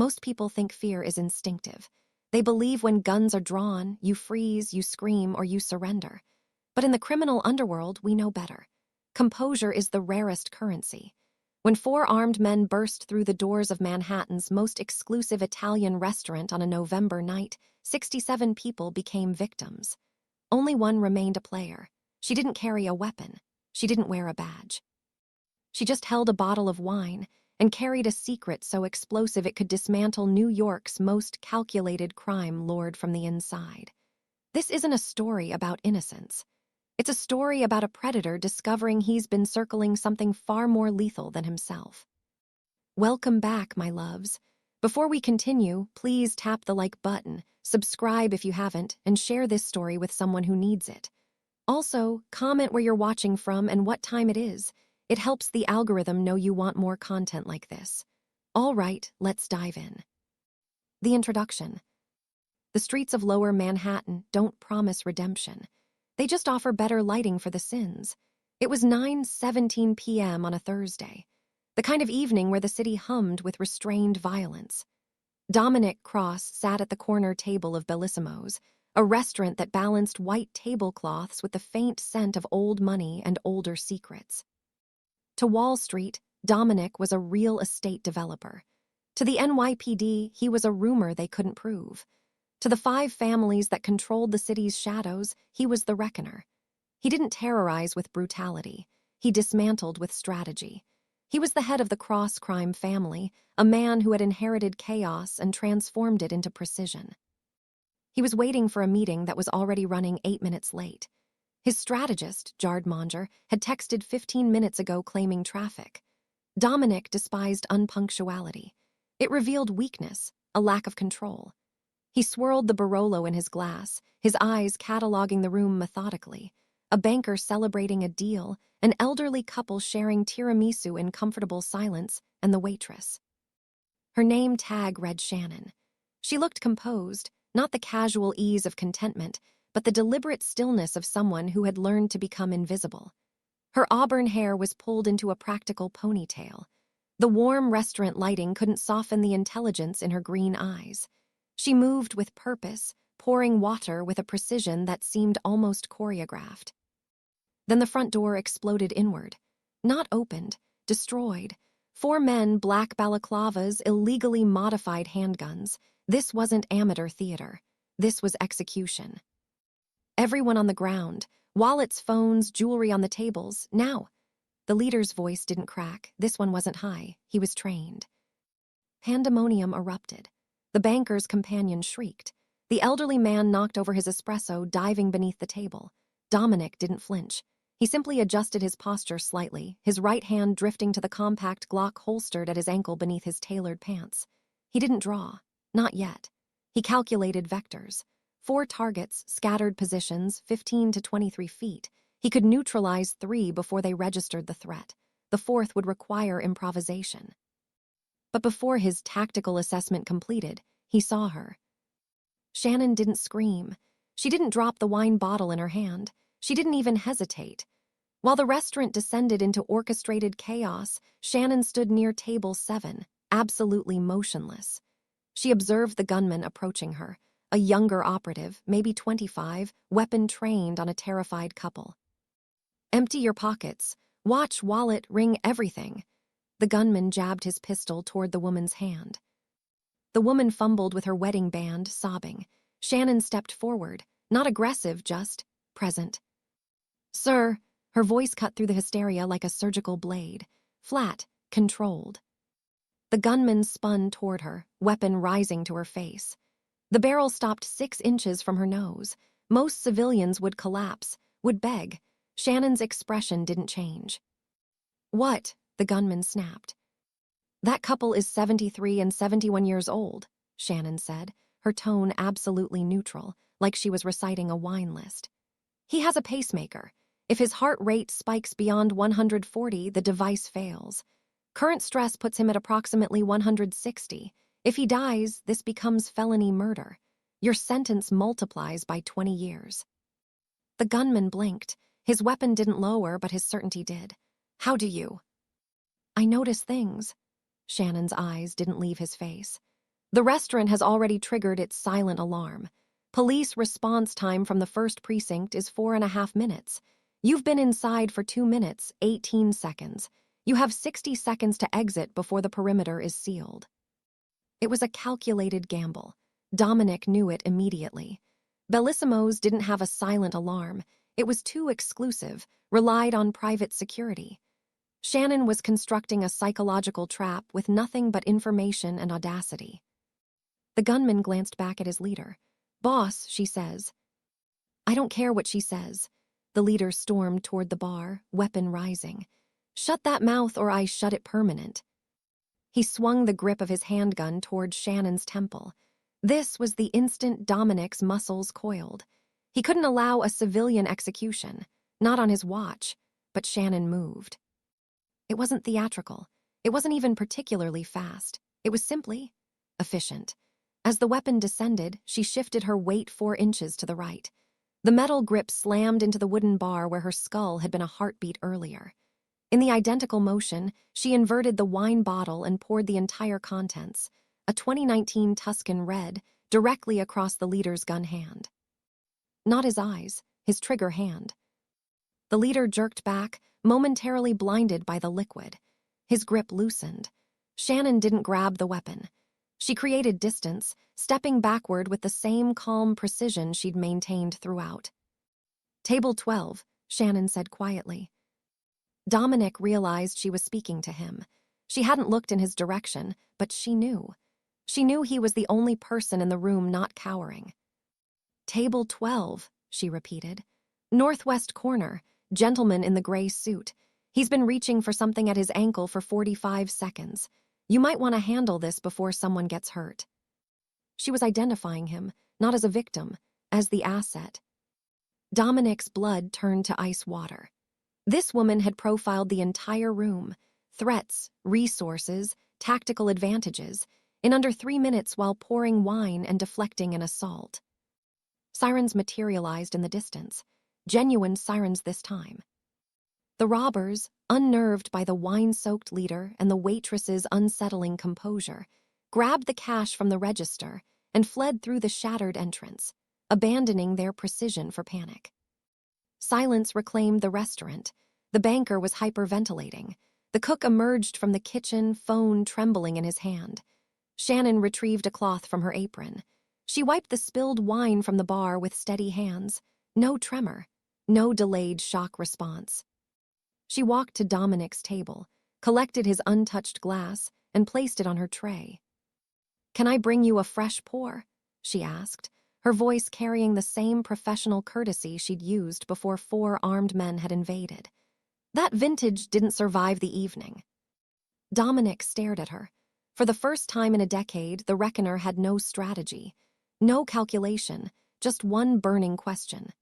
Most people think fear is instinctive. They believe when guns are drawn, you freeze, you scream, or you surrender. But in the criminal underworld, we know better. Composure is the rarest currency. When four armed men burst through the doors of Manhattan's most exclusive Italian restaurant on a November night, 67 people became victims. Only one remained a player. She didn't carry a weapon. She didn't wear a badge. She just held a bottle of wine and carried a secret so explosive it could dismantle New York's most calculated crime lord from the inside. This isn't a story about innocence. It's a story about a predator discovering he's been circling something far more lethal than himself. Welcome back, my loves. Before we continue, please tap the like button, subscribe if you haven't, and share this story with someone who needs it. Also, comment where you're watching from and what time it is. It helps the algorithm know you want more content like this. All right, let's dive in. The introduction. The streets of Lower Manhattan don't promise redemption. They just offer better lighting for the sins. It was 9:17 p.m. on a Thursday, the kind of evening where the city hummed with restrained violence. Dominic Cross sat at the corner table of Bellissimo's, a restaurant that balanced white tablecloths with the faint scent of old money and older secrets. To Wall Street, Dominic was a real estate developer. To the NYPD, he was a rumor they couldn't prove. To the 5 families that controlled the city's shadows, he was the reckoner. He didn't terrorize with brutality. He dismantled with strategy. He was the head of the Cross crime family, a man who had inherited chaos and transformed it into precision. He was waiting for a meeting that was already running 8 minutes late. His strategist, Jard Monger, had texted 15 minutes ago claiming traffic. Dominic despised unpunctuality. It revealed weakness, a lack of control. He swirled the Barolo in his glass, his eyes cataloging the room methodically. A banker celebrating a deal, an elderly couple sharing tiramisu in comfortable silence, and the waitress. Her name tag read Shannon. She looked composed, not the casual ease of contentment, but the deliberate stillness of someone who had learned to become invisible. Her auburn hair was pulled into a practical ponytail. The warm restaurant lighting couldn't soften the intelligence in her green eyes. She moved with purpose, pouring water with a precision that seemed almost choreographed. Then the front door exploded inward. Not opened, destroyed. 4 men, black balaclavas, illegally modified handguns. This wasn't amateur theater. This was execution. Everyone on the ground, wallets, phones, jewelry on the tables, now. The leader's voice didn't crack. This one wasn't high. He was trained. Pandemonium erupted. The banker's companion shrieked. The elderly man knocked over his espresso, diving beneath the table. Dominic didn't flinch. He simply adjusted his posture slightly, his right hand drifting to the compact Glock holstered at his ankle beneath his tailored pants. He didn't draw. Not yet. He calculated vectors. 4 targets, scattered positions, 15 to 23 feet. He could neutralize 3 before they registered the threat. The 4th would require improvisation. But before his tactical assessment completed, he saw her. Shannon didn't scream. She didn't drop the wine bottle in her hand. She didn't even hesitate. While the restaurant descended into orchestrated chaos, Shannon stood near table 7, absolutely motionless. She observed the gunman approaching her, a younger operative, maybe 25, weapon trained on a terrified couple. Empty your pockets. Watch, wallet, ring, everything. The gunman jabbed his pistol toward the woman's hand. The woman fumbled with her wedding band, sobbing. Shannon stepped forward, not aggressive, just present. Sir, her voice cut through the hysteria like a surgical blade. Flat, controlled. The gunman spun toward her, weapon rising to her face. The barrel stopped 6 inches from her nose. Most civilians would collapse, would beg. Shannon's expression didn't change. What? The gunman snapped. That couple is 73 and 71 years old, Shannon said, her tone absolutely neutral, like she was reciting a wine list. He has a pacemaker. If his heart rate spikes beyond 140, the device fails. Current stress puts him at approximately 160. If he dies, this becomes felony murder. Your sentence multiplies by 20 years. The gunman blinked. His weapon didn't lower, but his certainty did. How do you? I notice things. Shannon's eyes didn't leave his face. The restaurant has already triggered its silent alarm. Police response time from the first precinct is 4.5 minutes. You've been inside for 2 minutes, 18 seconds. You have 60 seconds to exit before the perimeter is sealed. It was a calculated gamble. Dominic knew it immediately. Bellissimo's didn't have a silent alarm. It was too exclusive, relied on private security. Shannon was constructing a psychological trap with nothing but information and audacity. The gunman glanced back at his leader. "Boss," she says. "I don't care what she says." The leader stormed toward the bar, weapon rising. "Shut that mouth or I shut it permanent." He swung the grip of his handgun toward Shannon's temple. This was the instant Dominic's muscles coiled. He couldn't allow a civilian execution, not on his watch, but Shannon moved. It wasn't theatrical. It wasn't even particularly fast. It was simply efficient. As the weapon descended, she shifted her weight 4 inches to the right. The metal grip slammed into the wooden bar where her skull had been a heartbeat earlier. In the identical motion, she inverted the wine bottle and poured the entire contents, a 2019 Tuscan Red, directly across the leader's gun hand. Not his eyes, his trigger hand. The leader jerked back, momentarily blinded by the liquid. His grip loosened. Shannon didn't grab the weapon. She created distance, stepping backward with the same calm precision she'd maintained throughout. "Table 12, Shannon said quietly. Dominic realized she was speaking to him. She hadn't looked in his direction, but she knew. She knew he was the only person in the room not cowering. "Table 12, she repeated. "Northwest corner, gentleman in the gray suit. He's been reaching for something at his ankle for 45 seconds. You might want to handle this before someone gets hurt." She was identifying him, not as a victim, as the asset. Dominic's blood turned to ice water. This woman had profiled the entire room, threats, resources, tactical advantages, in under 3 minutes while pouring wine and deflecting an assault. Sirens materialized in the distance, genuine sirens this time. The robbers, unnerved by the wine-soaked leader and the waitress's unsettling composure, grabbed the cash from the register and fled through the shattered entrance, abandoning their precision for panic. Silence reclaimed the restaurant. The banker was hyperventilating. The cook emerged from the kitchen, phone trembling in his hand. Shannon retrieved a cloth from her apron. She wiped the spilled wine from the bar with steady hands. No tremor, no delayed shock response. She walked to Dominic's table, collected his untouched glass, and placed it on her tray. "Can I bring you a fresh pour?" she asked, her voice carrying the same professional courtesy she'd used before 4 armed men had invaded. That vintage didn't survive the evening. Dominic stared at her. For the first time in a decade, the reckoner had no strategy, no calculation, just one burning question.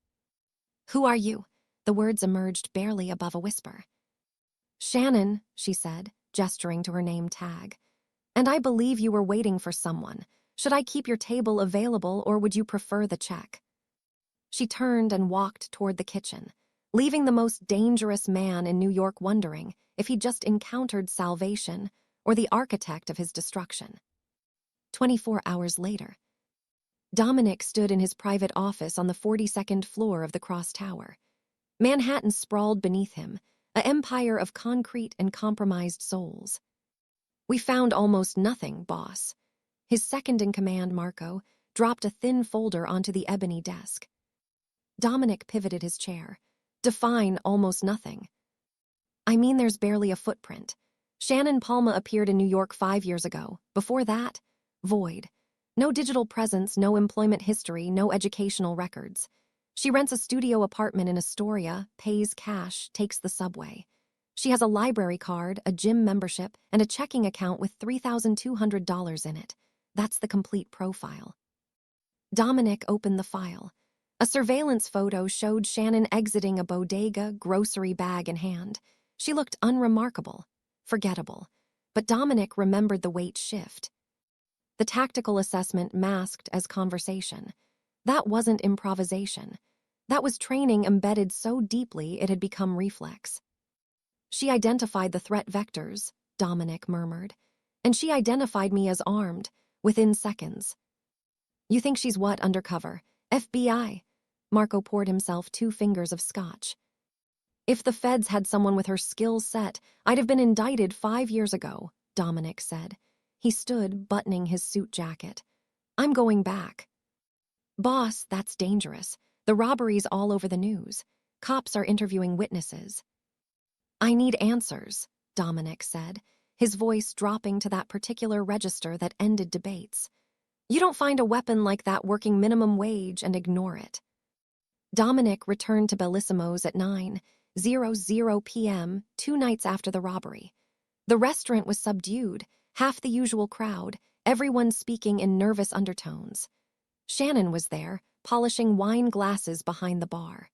"Who are you?" The words emerged barely above a whisper. "Shannon," she said, gesturing to her name tag. "And I believe you were waiting for someone. Should I keep your table available or would you prefer the check?" She turned and walked toward the kitchen, leaving the most dangerous man in New York wondering if he'd just encountered salvation or the architect of his destruction. 24 hours later, Dominic stood in his private office on the 42nd floor of the Cross Tower. Manhattan sprawled beneath him, an empire of concrete and compromised souls. "We found almost nothing, boss." His second-in-command, Marco, dropped a thin folder onto the ebony desk. Dominic pivoted his chair. "Define almost nothing." "I mean there's barely a footprint. Shannon Palma appeared in New York 5 years ago. Before that, void. No digital presence, no employment history, no educational records. She rents a studio apartment in Astoria, pays cash, takes the subway. She has a library card, a gym membership, and a checking account with $3,200 in it. That's the complete profile." Dominic opened the file. A surveillance photo showed Shannon exiting a bodega, grocery bag in hand. She looked unremarkable, forgettable. But Dominic remembered the weight shift. The tactical assessment masked as conversation. That wasn't improvisation. That was training embedded so deeply it had become reflex. "She identified the threat vectors," Dominic murmured. "And she identified me as armed. within seconds. You think she's what, undercover? FBI. Marco poured himself 2 fingers of scotch. If the feds had someone with her skill set, I'd have been indicted 5 years ago, Dominic said. He stood, buttoning his suit jacket. I'm going back. Boss, that's dangerous. The robbery's all over the news. Cops are interviewing witnesses. I need answers, Dominic said, his voice dropping to that particular register that ended debates. You don't find a weapon like that working minimum wage and ignore it. Dominic returned to Bellissimo's at 9:00 p.m., 2 nights after the robbery. The restaurant was subdued, half the usual crowd, everyone speaking in nervous undertones. Shannon was there, polishing wine glasses behind the bar.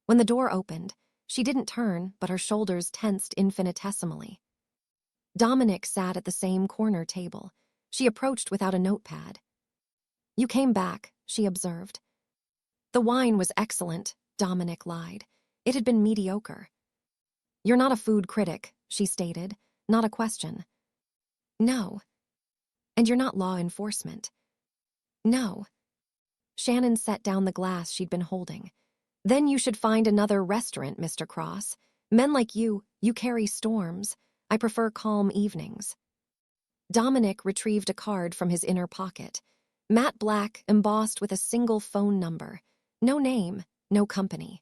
When the door opened, she didn't turn, but her shoulders tensed infinitesimally. Dominic sat at the same corner table. She approached without a notepad. You came back, she observed. The wine was excellent, Dominic lied. It had been mediocre. You're not a food critic, she stated, not a question. No. And you're not law enforcement. No. Shannon set down the glass she'd been holding. Then you should find another restaurant, Mr. Cross. Men like you carry storms. I prefer calm evenings. Dominic retrieved a card from his inner pocket. Matte black, embossed with a single phone number. No name, no company.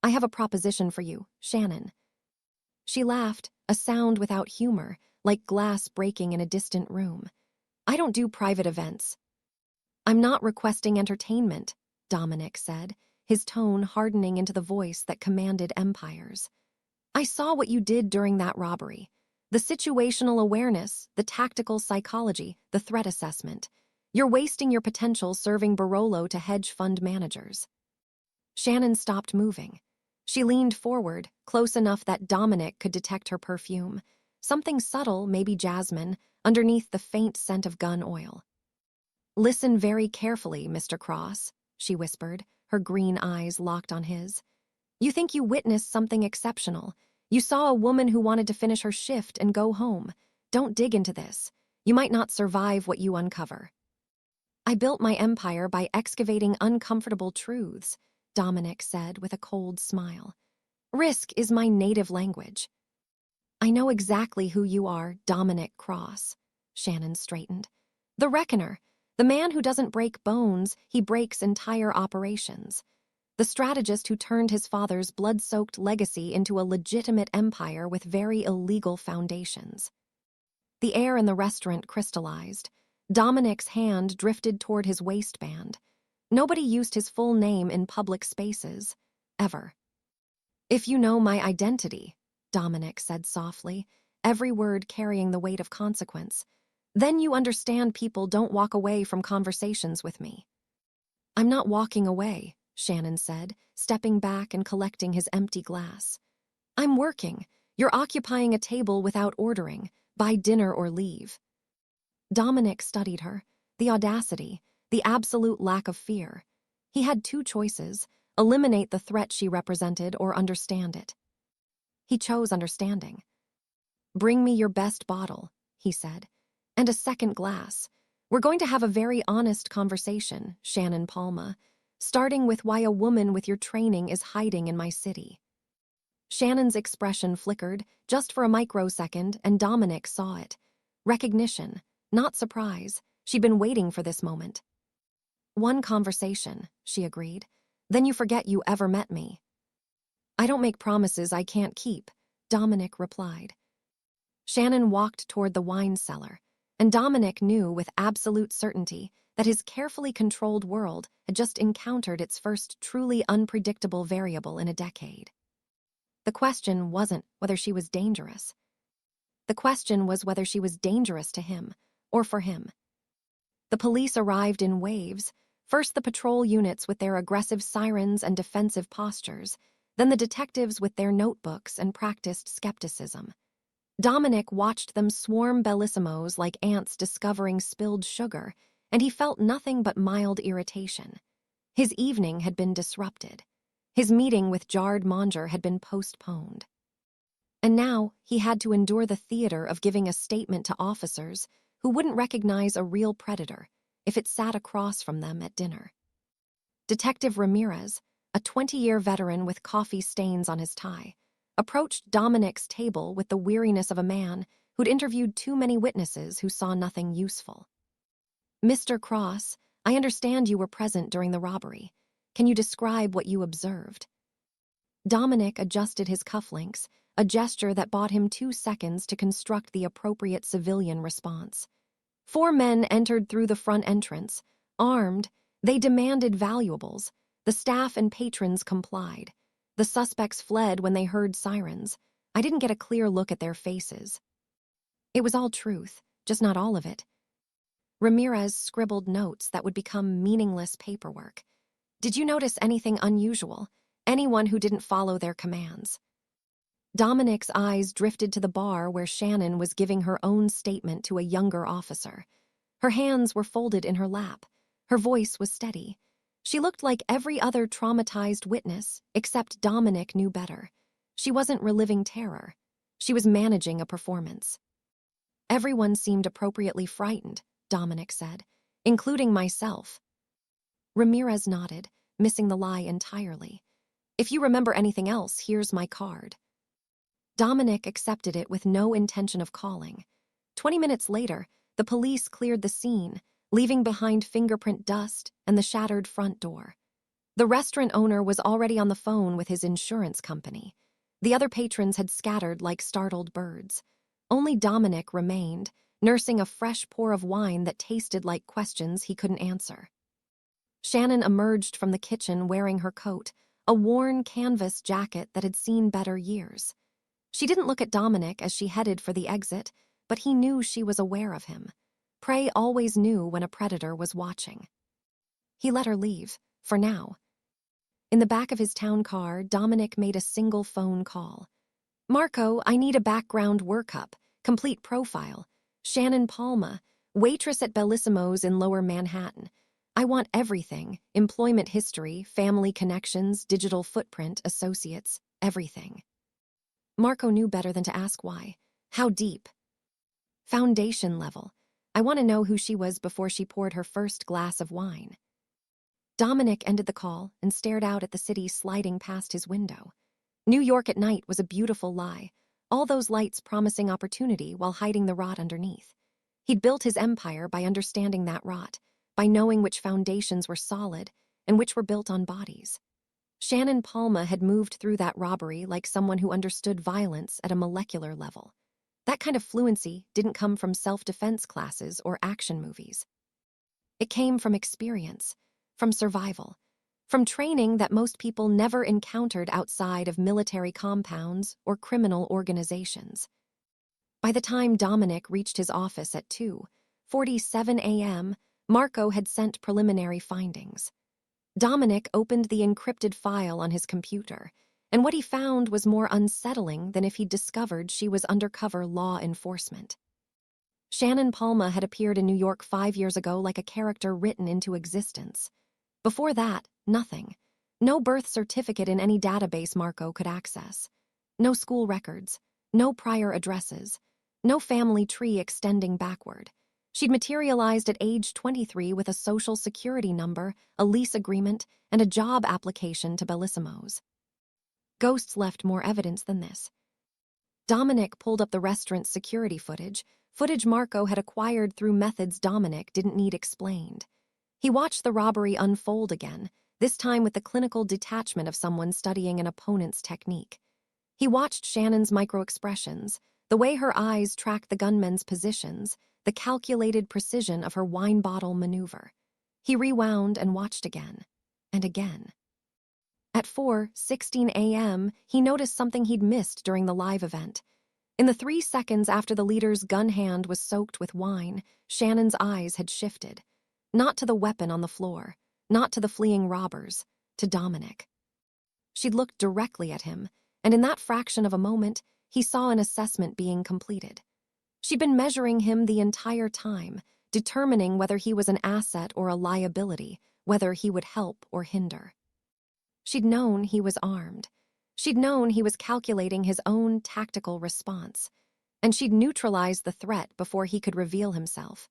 I have a proposition for you, Shannon. She laughed, a sound without humor, like glass breaking in a distant room. I don't do private events. I'm not requesting entertainment, Dominic said, his tone hardening into the voice that commanded empires. I saw what you did during that robbery. The situational awareness, the tactical psychology, the threat assessment. You're wasting your potential serving Barolo to hedge fund managers. Shannon stopped moving. She leaned forward, close enough that Dominic could detect her perfume. Something subtle, maybe jasmine, underneath the faint scent of gun oil. Listen very carefully, Mr. Cross, she whispered, her green eyes locked on his. You think you witnessed something exceptional. You saw a woman who wanted to finish her shift and go home. Don't dig into this. You might not survive what you uncover. I built my empire by excavating uncomfortable truths, Dominic said with a cold smile. Risk is my native language. I know exactly who you are, Dominic Cross, Shannon straightened. The reckoner, the man who doesn't break bones, he breaks entire operations. The strategist who turned his father's blood-soaked legacy into a legitimate empire with very illegal foundations. The air in the restaurant crystallized. Dominic's hand drifted toward his waistband. Nobody used his full name in public spaces, ever. If you know my identity, Dominic said softly, every word carrying the weight of consequence, then you understand people don't walk away from conversations with me. I'm not walking away, Shannon said, stepping back and collecting his empty glass. I'm working. You're occupying a table without ordering. Buy dinner or leave. Dominic studied her, the audacity, the absolute lack of fear. He had 2 choices, eliminate the threat she represented or understand it. He chose understanding. Bring me your best bottle, he said, and a second glass. We're going to have a very honest conversation, Shannon Palma, starting with why a woman with your training is hiding in my city. Shannon's expression flickered, just for a microsecond, and Dominic saw it. Recognition, not surprise. She'd been waiting for this moment. One conversation, she agreed. Then you forget you ever met me. I don't make promises I can't keep, Dominic replied. Shannon walked toward the wine cellar, and Dominic knew with absolute certainty that his carefully controlled world had just encountered its first truly unpredictable variable in a decade. The question wasn't whether she was dangerous. The question was whether she was dangerous to him, or for him. The police arrived in waves, first the patrol units with their aggressive sirens and defensive postures, then the detectives with their notebooks and practiced skepticism. Dominic watched them swarm Bellissimos like ants discovering spilled sugar, and he felt nothing but mild irritation. His evening had been disrupted. His meeting with Jard Monger had been postponed. And now he had to endure the theater of giving a statement to officers, who wouldn't recognize a real predator if it sat across from them at dinner. Detective Ramirez, a 20-year veteran with coffee stains on his tie, approached Dominic's table with the weariness of a man who'd interviewed too many witnesses who saw nothing useful. "Mr. Cross, I understand you were present during the robbery. Can you describe what you observed?" Dominic adjusted his cufflinks, a gesture that bought him 2 seconds to construct the appropriate civilian response. 4 men entered through the front entrance. Armed, they demanded valuables. The staff and patrons complied. The suspects fled when they heard sirens. I didn't get a clear look at their faces. It was all truth, just not all of it. Ramirez scribbled notes that would become meaningless paperwork. Did you notice anything unusual? Anyone who didn't follow their commands? Dominic's eyes drifted to the bar where Shannon was giving her own statement to a younger officer. Her hands were folded in her lap. Her voice was steady. She looked like every other traumatized witness, except Dominic knew better. She wasn't reliving terror. She was managing a performance. "Everyone seemed appropriately frightened," Dominic said, "including myself." Ramirez nodded, missing the lie entirely. "If you remember anything else, here's my card." Dominic accepted it with no intention of calling. 20 minutes later, the police cleared the scene, leaving behind fingerprint dust and the shattered front door. The restaurant owner was already on the phone with his insurance company. The other patrons had scattered like startled birds. Only Dominic remained, nursing a fresh pour of wine that tasted like questions he couldn't answer. Shannon emerged from the kitchen wearing her coat, a worn canvas jacket that had seen better years. She didn't look at Dominic as she headed for the exit, but he knew she was aware of him. Prey always knew when a predator was watching. He let her leave, for now. In the back of his town car, Dominic made a single phone call. "Marco, I need a background workup, complete profile. Shannon Palma, waitress at Bellissimo's in Lower Manhattan. I want everything: employment history, family connections, digital footprint, associates, everything." Marco knew better than to ask why. "How deep?" "Foundation level. I want to know who she was before she poured her first glass of wine." Dominic ended the call and stared out at the city sliding past his window. New York at night was a beautiful lie, all those lights promising opportunity while hiding the rot underneath. He'd built his empire by understanding that rot, by knowing which foundations were solid and which were built on bodies. Shannon Palma had moved through that robbery like someone who understood violence at a molecular level. That kind of fluency didn't come from self-defense classes or action movies. It came from experience, from survival, from training that most people never encountered outside of military compounds or criminal organizations. By the time Dominic reached his office at 2:47 a.m., Marco had sent preliminary findings. Dominic opened the encrypted file on his computer, and what he found was more unsettling than if he'd discovered she was undercover law enforcement. Shannon Palma had appeared in New York 5 years ago like a character written into existence. Before that, nothing. No birth certificate in any database Marco could access. No school records. No prior addresses. No family tree extending backward. She'd materialized at age 23 with a social security number, a lease agreement, and a job application to Bellissimo's. Ghosts left more evidence than this. Dominic pulled up the restaurant's security footage Marco had acquired through methods Dominic didn't need explained. He watched the robbery unfold again, this time with the clinical detachment of someone studying an opponent's technique. He watched Shannon's microexpressions, the way her eyes tracked the gunmen's positions, the calculated precision of her wine bottle maneuver. He rewound and watched again, and again. At 4:16 a.m., he noticed something he'd missed during the live event. In the 3 seconds after the leader's gun hand was soaked with wine, Shannon's eyes had shifted. Not to the weapon on the floor, not to the fleeing robbers, to Dominic. She'd looked directly at him, and in that fraction of a moment, he saw an assessment being completed. She'd been measuring him the entire time, determining whether he was an asset or a liability, whether he would help or hinder. She'd known he was armed. She'd known he was calculating his own tactical response. and she'd neutralized the threat before he could reveal himself.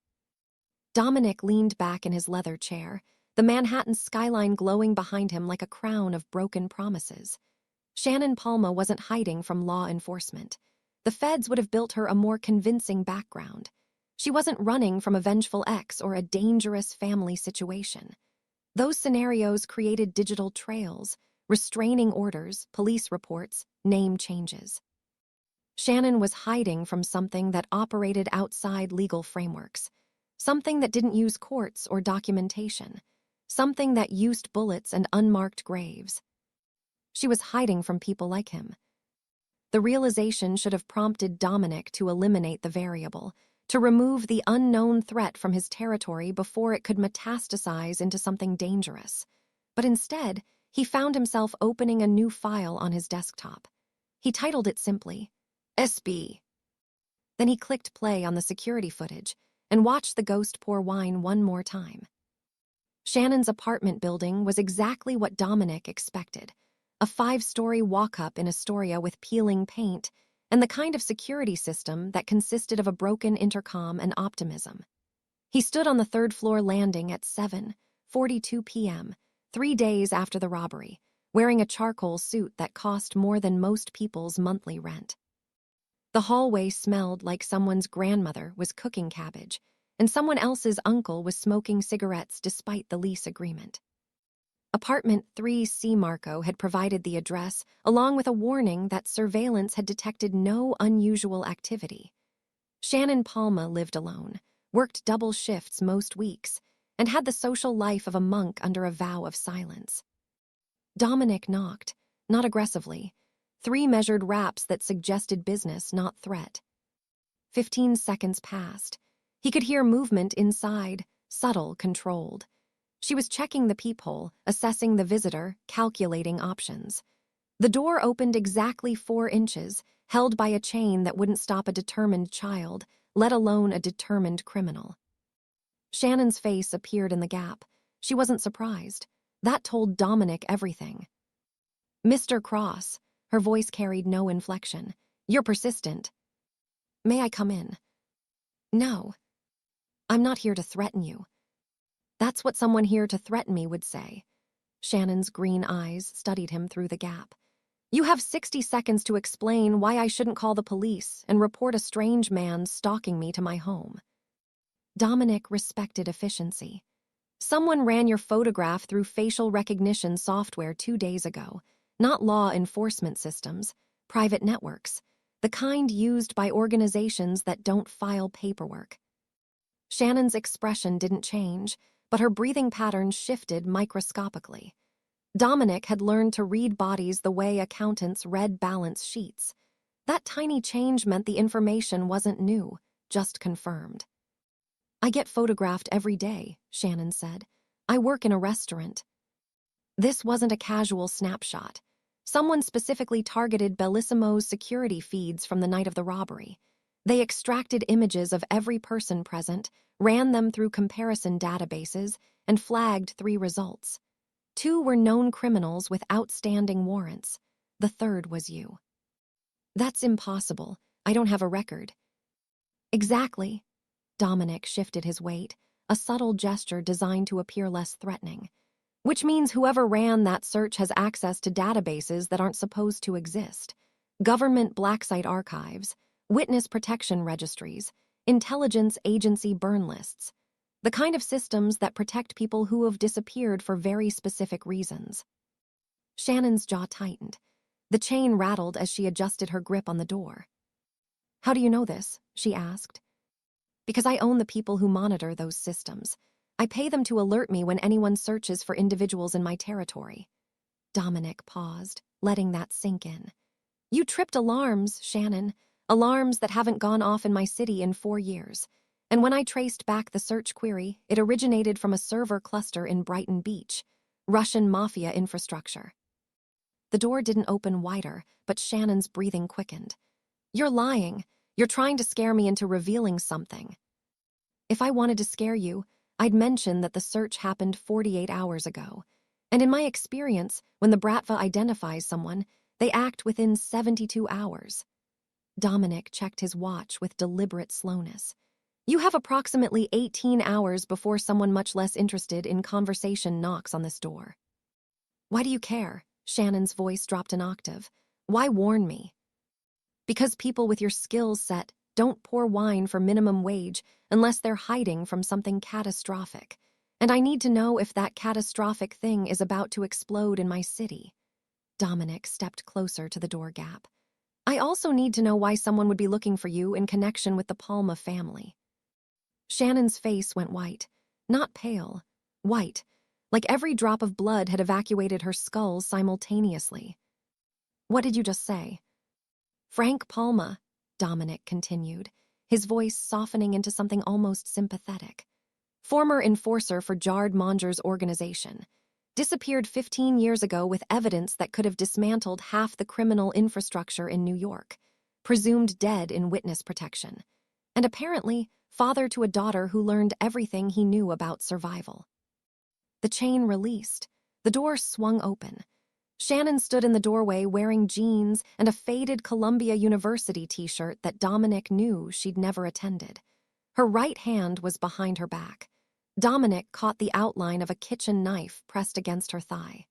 Dominic leaned back in his leather chair, the Manhattan skyline glowing behind him like a crown of broken promises. Shannon Palma wasn't hiding from law enforcement. The feds would have built her a more convincing background. She wasn't running from a vengeful ex or a dangerous family situation. Those scenarios created digital trails, restraining orders, police reports, name changes. Shannon was hiding from something that operated outside legal frameworks, something that didn't use courts or documentation, something that used bullets and unmarked graves. She was hiding from people like him. The realization should have prompted Dominic to eliminate the variable, to remove the unknown threat from his territory before it could metastasize into something dangerous. But instead, he found himself opening a new file on his desktop. He titled it simply, SB. Then he clicked play on the security footage and watched the ghost pour wine one more time. Shannon's apartment building was exactly what Dominic expected. A 5-story walk-up in Astoria with peeling paint, and the kind of security system that consisted of a broken intercom and optimism. He stood on the 3rd-floor landing at 7:42 p.m., 3 days after the robbery, wearing a charcoal suit that cost more than most people's monthly rent. The hallway smelled like someone's grandmother was cooking cabbage, and someone else's uncle was smoking cigarettes despite the lease agreement. Apartment 3C Marco had provided the address, along with a warning that surveillance had detected no unusual activity. Shannon Palma lived alone, worked double shifts most weeks, and had the social life of a monk under a vow of silence. Dominic knocked, not aggressively, 3 measured raps that suggested business, not threat. 15 seconds passed. He could hear movement inside, subtle, controlled. She was checking the peephole, assessing the visitor, calculating options. The door opened exactly 4 inches, held by a chain that wouldn't stop a determined child, let alone a determined criminal. Shannon's face appeared in the gap. She wasn't surprised. That told Dominic everything. Mr. Cross, her voice carried no inflection. You're persistent. May I come in? No. I'm not here to threaten you. That's what someone here to threaten me would say. Shannon's green eyes studied him through the gap. You have 60 seconds to explain why I shouldn't call the police and report a strange man stalking me to my home. Dominic respected efficiency. Someone ran your photograph through facial recognition software 2 days ago, not law enforcement systems, private networks, the kind used by organizations that don't file paperwork. Shannon's expression didn't change, but her breathing patterns shifted microscopically. Dominic had learned to read bodies the way accountants read balance sheets. That tiny change meant the information wasn't new, just confirmed. I get photographed every day, Shannon said. I work in a restaurant. This wasn't a casual snapshot. Someone specifically targeted Bellissimo's security feeds from the night of the robbery. They extracted images of every person present, ran them through comparison databases, and flagged 3 results. 2 were known criminals with outstanding warrants. The 3rd was you. That's impossible. I don't have a record. Exactly. Dominic shifted his weight, a subtle gesture designed to appear less threatening. Which means whoever ran that search has access to databases that aren't supposed to exist. Government blacksite archives, witness protection registries, intelligence agency burn lists. The kind of systems that protect people who have disappeared for very specific reasons. Shannon's jaw tightened. The chain rattled as she adjusted her grip on the door. How do you know this? She asked. Because I own the people who monitor those systems. I pay them to alert me when anyone searches for individuals in my territory. Dominic paused, letting that sink in. You tripped alarms, Shannon. Alarms that haven't gone off in my city in 4 years. And when I traced back the search query, it originated from a server cluster in Brighton Beach, Russian Mafia infrastructure. The door didn't open wider, but Shannon's breathing quickened. You're lying. You're trying to scare me into revealing something. If I wanted to scare you, I'd mention that the search happened 48 hours ago. And in my experience, when the Bratva identifies someone, they act within 72 hours. Dominic checked his watch with deliberate slowness. You have approximately 18 hours before someone much less interested in conversation knocks on this door. Why do you care? Shannon's voice dropped an octave. Why warn me? Because people with your skills set don't pour wine for minimum wage unless they're hiding from something catastrophic. And I need to know if that catastrophic thing is about to explode in my city. Dominic stepped closer to the door gap. I also need to know why someone would be looking for you in connection with the Palma family. Shannon's face went white. Not pale. White. Like every drop of blood had evacuated her skull simultaneously. What did you just say? Frank Palma, Dominic continued, his voice softening into something almost sympathetic. Former enforcer for Jard Monger's organization. Disappeared 15 years ago with evidence that could have dismantled half the criminal infrastructure in New York. Presumed dead in witness protection. And apparently, father to a daughter who learned everything he knew about survival. The chain released. The door swung open. Shannon stood in the doorway wearing jeans and a faded Columbia University t-shirt that Dominic knew she'd never attended. Her right hand was behind her back. Dominic caught the outline of a kitchen knife pressed against her thigh.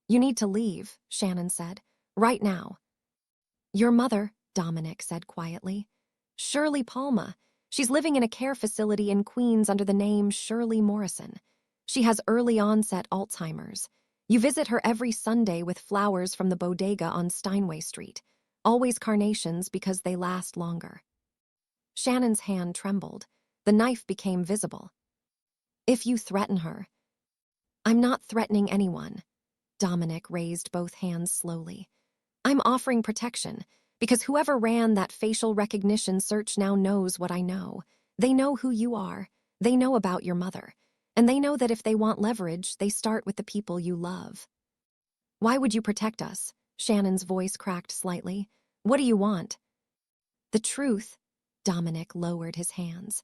You need to leave, Shannon said. Right now. Your mother, Dominic said quietly. Shirley Palma. She's living in a care facility in Queens under the name Shirley Morrison. She has early onset Alzheimer's. You visit her every Sunday with flowers from the bodega on Steinway Street. Always carnations because they last longer. Shannon's hand trembled. The knife became visible. If you threaten her. I'm not threatening anyone. Dominic raised both hands slowly. I'm offering protection, because whoever ran that facial recognition search now knows what I know. They know who you are. They know about your mother. And they know that if they want leverage, they start with the people you love. Why would you protect us? Shannon's voice cracked slightly. What do you want? The truth. Dominic lowered his hands.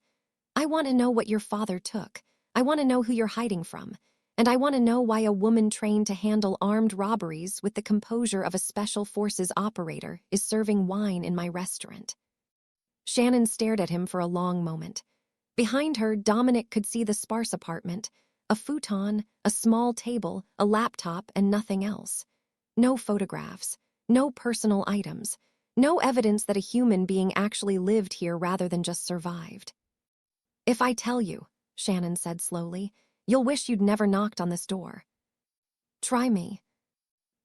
I want to know what your father took. I want to know who you're hiding from. And I want to know why a woman trained to handle armed robberies with the composure of a special forces operator is serving wine in my restaurant. Shannon stared at him for a long moment. Behind her, Dominic could see the sparse apartment, a futon, a small table, a laptop, and nothing else. No photographs, no personal items, no evidence that a human being actually lived here rather than just survived. If I tell you, Shannon said slowly, you'll wish you'd never knocked on this door. Try me.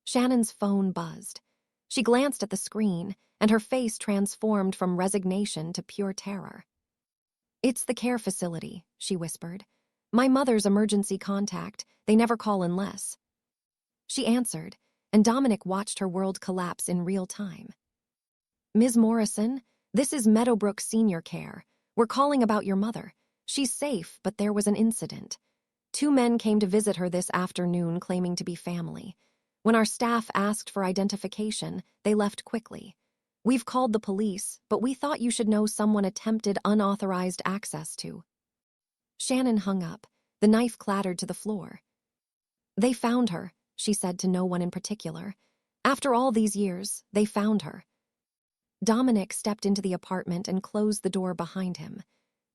Shannon's phone buzzed. She glanced at the screen, and her face transformed from resignation to pure terror. It's the care facility, she whispered. My mother's emergency contact. They never call unless. She answered, and Dominic watched her world collapse in real time. Ms. Morrison, this is Meadowbrook Senior Care. We're calling about your mother. She's safe, but there was an incident. 2 men came to visit her this afternoon claiming to be family. When our staff asked for identification, they left quickly. We've called the police, but we thought you should know someone attempted unauthorized access to. Shannon hung up. The knife clattered to the floor. They found her, she said to no one in particular. After all these years, they found her. Dominic stepped into the apartment and closed the door behind him.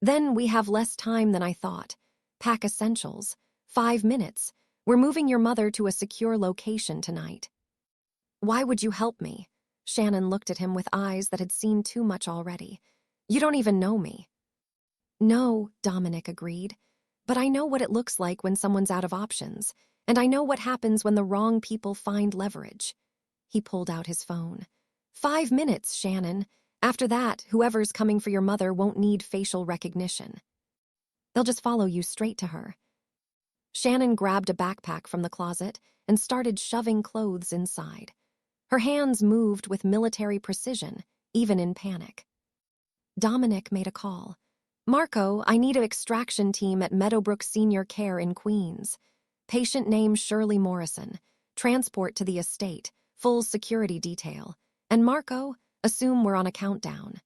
Then we have less time than I thought. Pack essentials. 5 minutes. We're moving your mother to a secure location tonight. Why would you help me? Shannon looked at him with eyes that had seen too much already. You don't even know me. No, Dominic agreed. But I know what it looks like when someone's out of options, and I know what happens when the wrong people find leverage. He pulled out his phone. 5 minutes, Shannon. After that, whoever's coming for your mother won't need facial recognition. They'll just follow you straight to her. Shannon grabbed a backpack from the closet and started shoving clothes inside. Her hands moved with military precision, even in panic. Dominic made a call. Marco, I need an extraction team at Meadowbrook Senior Care in Queens. Patient name Shirley Morrison. Transport to the estate. Full security detail. And Marco, assume we're on a countdown.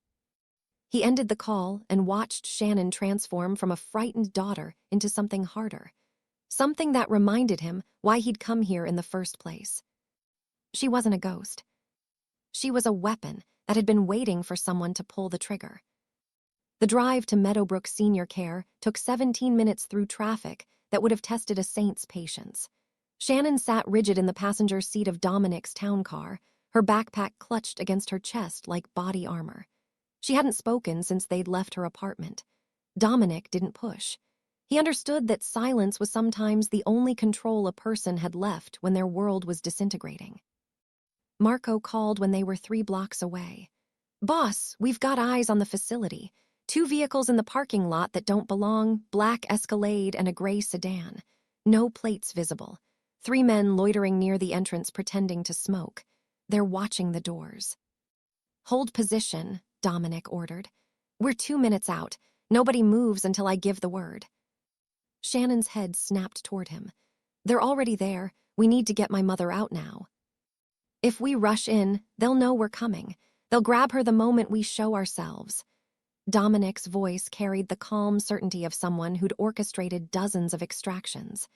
He ended the call and watched Shannon transform from a frightened daughter into something harder. Something that reminded him why he'd come here in the first place. She wasn't a ghost. She was a weapon, that had been waiting for someone to pull the trigger. The drive to Meadowbrook Senior Care took 17 minutes through traffic that would have tested a saint's patience. Shannon sat rigid in the passenger seat of Dominic's town car, her backpack clutched against her chest like body armor. She hadn't spoken since they'd left her apartment. Dominic didn't push. He understood that silence was sometimes the only control a person had left when their world was disintegrating. Marco called when they were 3 blocks away. "Boss, we've got eyes on the facility. 2 vehicles in the parking lot that don't belong, black Escalade and a gray sedan. No plates visible. 3 men loitering near the entrance pretending to smoke. They're watching the doors." "Hold position," Dominic ordered. "We're 2 minutes out. Nobody moves until I give the word." Shannon's head snapped toward him. "They're already there. We need to get my mother out now. If we rush in, they'll know we're coming. They'll grab her the moment we show ourselves." Dominic's voice carried the calm certainty of someone who'd orchestrated dozens of extractions.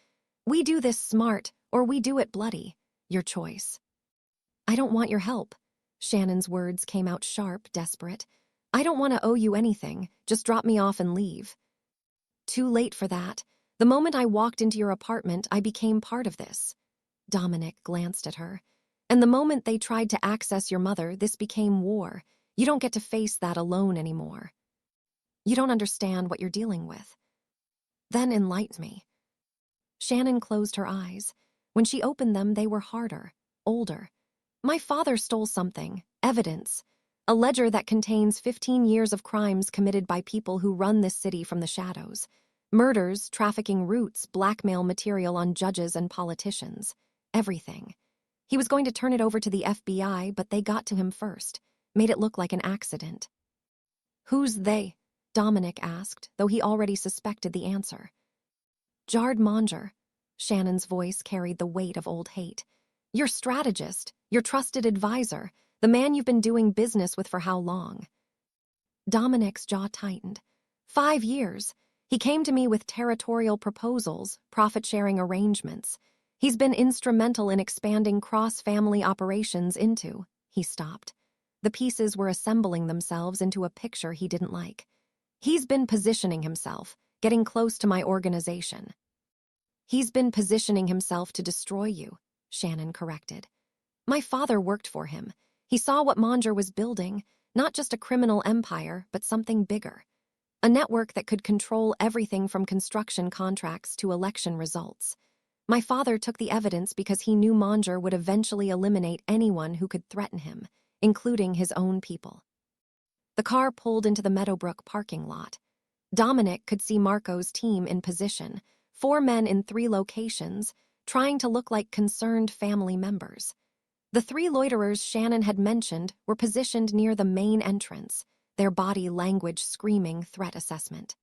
"We do this smart, or we do it bloody. Your choice." "I don't want your help." Shannon's words came out sharp, desperate. "I don't want to owe you anything. Just drop me off and leave." "Too late for that. The moment I walked into your apartment, I became part of this." Dominic glanced at her. "And the moment they tried to access your mother, this became war. You don't get to face that alone anymore. You don't understand what you're dealing with." "Then enlighten me." Shannon closed her eyes. When she opened them, they were harder, older. "My father stole something, evidence. A ledger that contains 15 years of crimes committed by people who run this city from the shadows. Murders, trafficking routes, blackmail material on judges and politicians. Everything. He was going to turn it over to the FBI, but they got to him first. Made it look like an accident." "Who's they?" Dominic asked, though he already suspected the answer. "Jard Monger." Shannon's voice carried the weight of old hate. "Your strategist, your trusted advisor, the man you've been doing business with for how long?" Dominic's jaw tightened. 5 years. He came to me with territorial proposals, profit-sharing arrangements. He's been instrumental in expanding cross-family operations into... He stopped. The pieces were assembling themselves into a picture he didn't like. "He's been positioning himself, getting close to my organization." "He's been positioning himself to destroy you," Shannon corrected. "My father worked for him. He saw what Monger was building, not just a criminal empire, but something bigger. A network that could control everything from construction contracts to election results. My father took the evidence because he knew Monger would eventually eliminate anyone who could threaten him, including his own people." The car pulled into the Meadowbrook parking lot. Dominic could see Marco's team in position, 4 men in 3 locations, trying to look like concerned family members. The 3 loiterers Shannon had mentioned were positioned near the main entrance, their body language screaming threat assessment.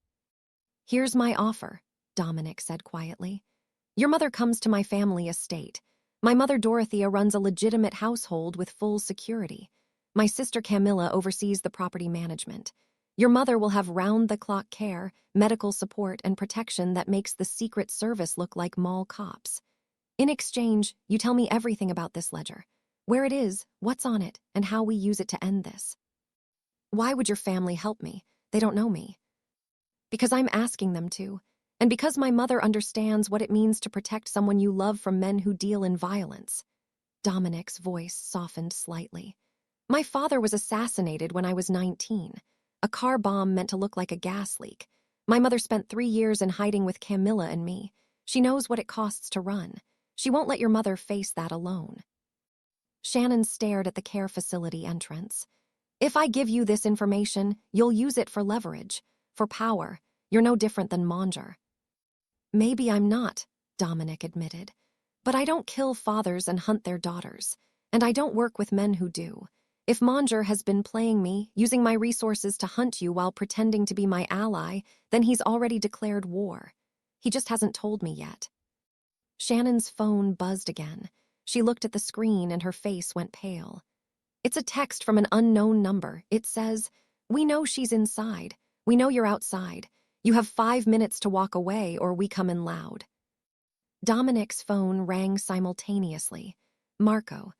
"Here's my offer," Dominic said quietly. "Your mother comes to my family estate. My mother Dorothea runs a legitimate household with full security. My sister Camilla oversees the property management. Your mother will have round-the-clock care, medical support, and protection that makes the Secret Service look like mall cops. In exchange, you tell me everything about this ledger. Where it is, what's on it, and how we use it to end this." "Why would your family help me? They don't know me." "Because I'm asking them to. And because my mother understands what it means to protect someone you love from men who deal in violence." Dominic's voice softened slightly. "My father was assassinated when I was 19. A car bomb meant to look like a gas leak. My mother spent 3 years in hiding with Camilla and me. She knows what it costs to run. She won't let your mother face that alone." Shannon stared at the care facility entrance. "If I give you this information, you'll use it for leverage, for power. You're no different than Monger." "Maybe I'm not," Dominic admitted. "But I don't kill fathers and hunt their daughters. And I don't work with men who do. If Monger has been playing me, using my resources to hunt you while pretending to be my ally, then he's already declared war. He just hasn't told me yet." Shannon's phone buzzed again. She looked at the screen and her face went pale. It's a text from an unknown number. It says, "We know she's inside. We know you're outside. You have 5 minutes to walk away or we come in loud." Dominic's phone rang simultaneously. "Marco.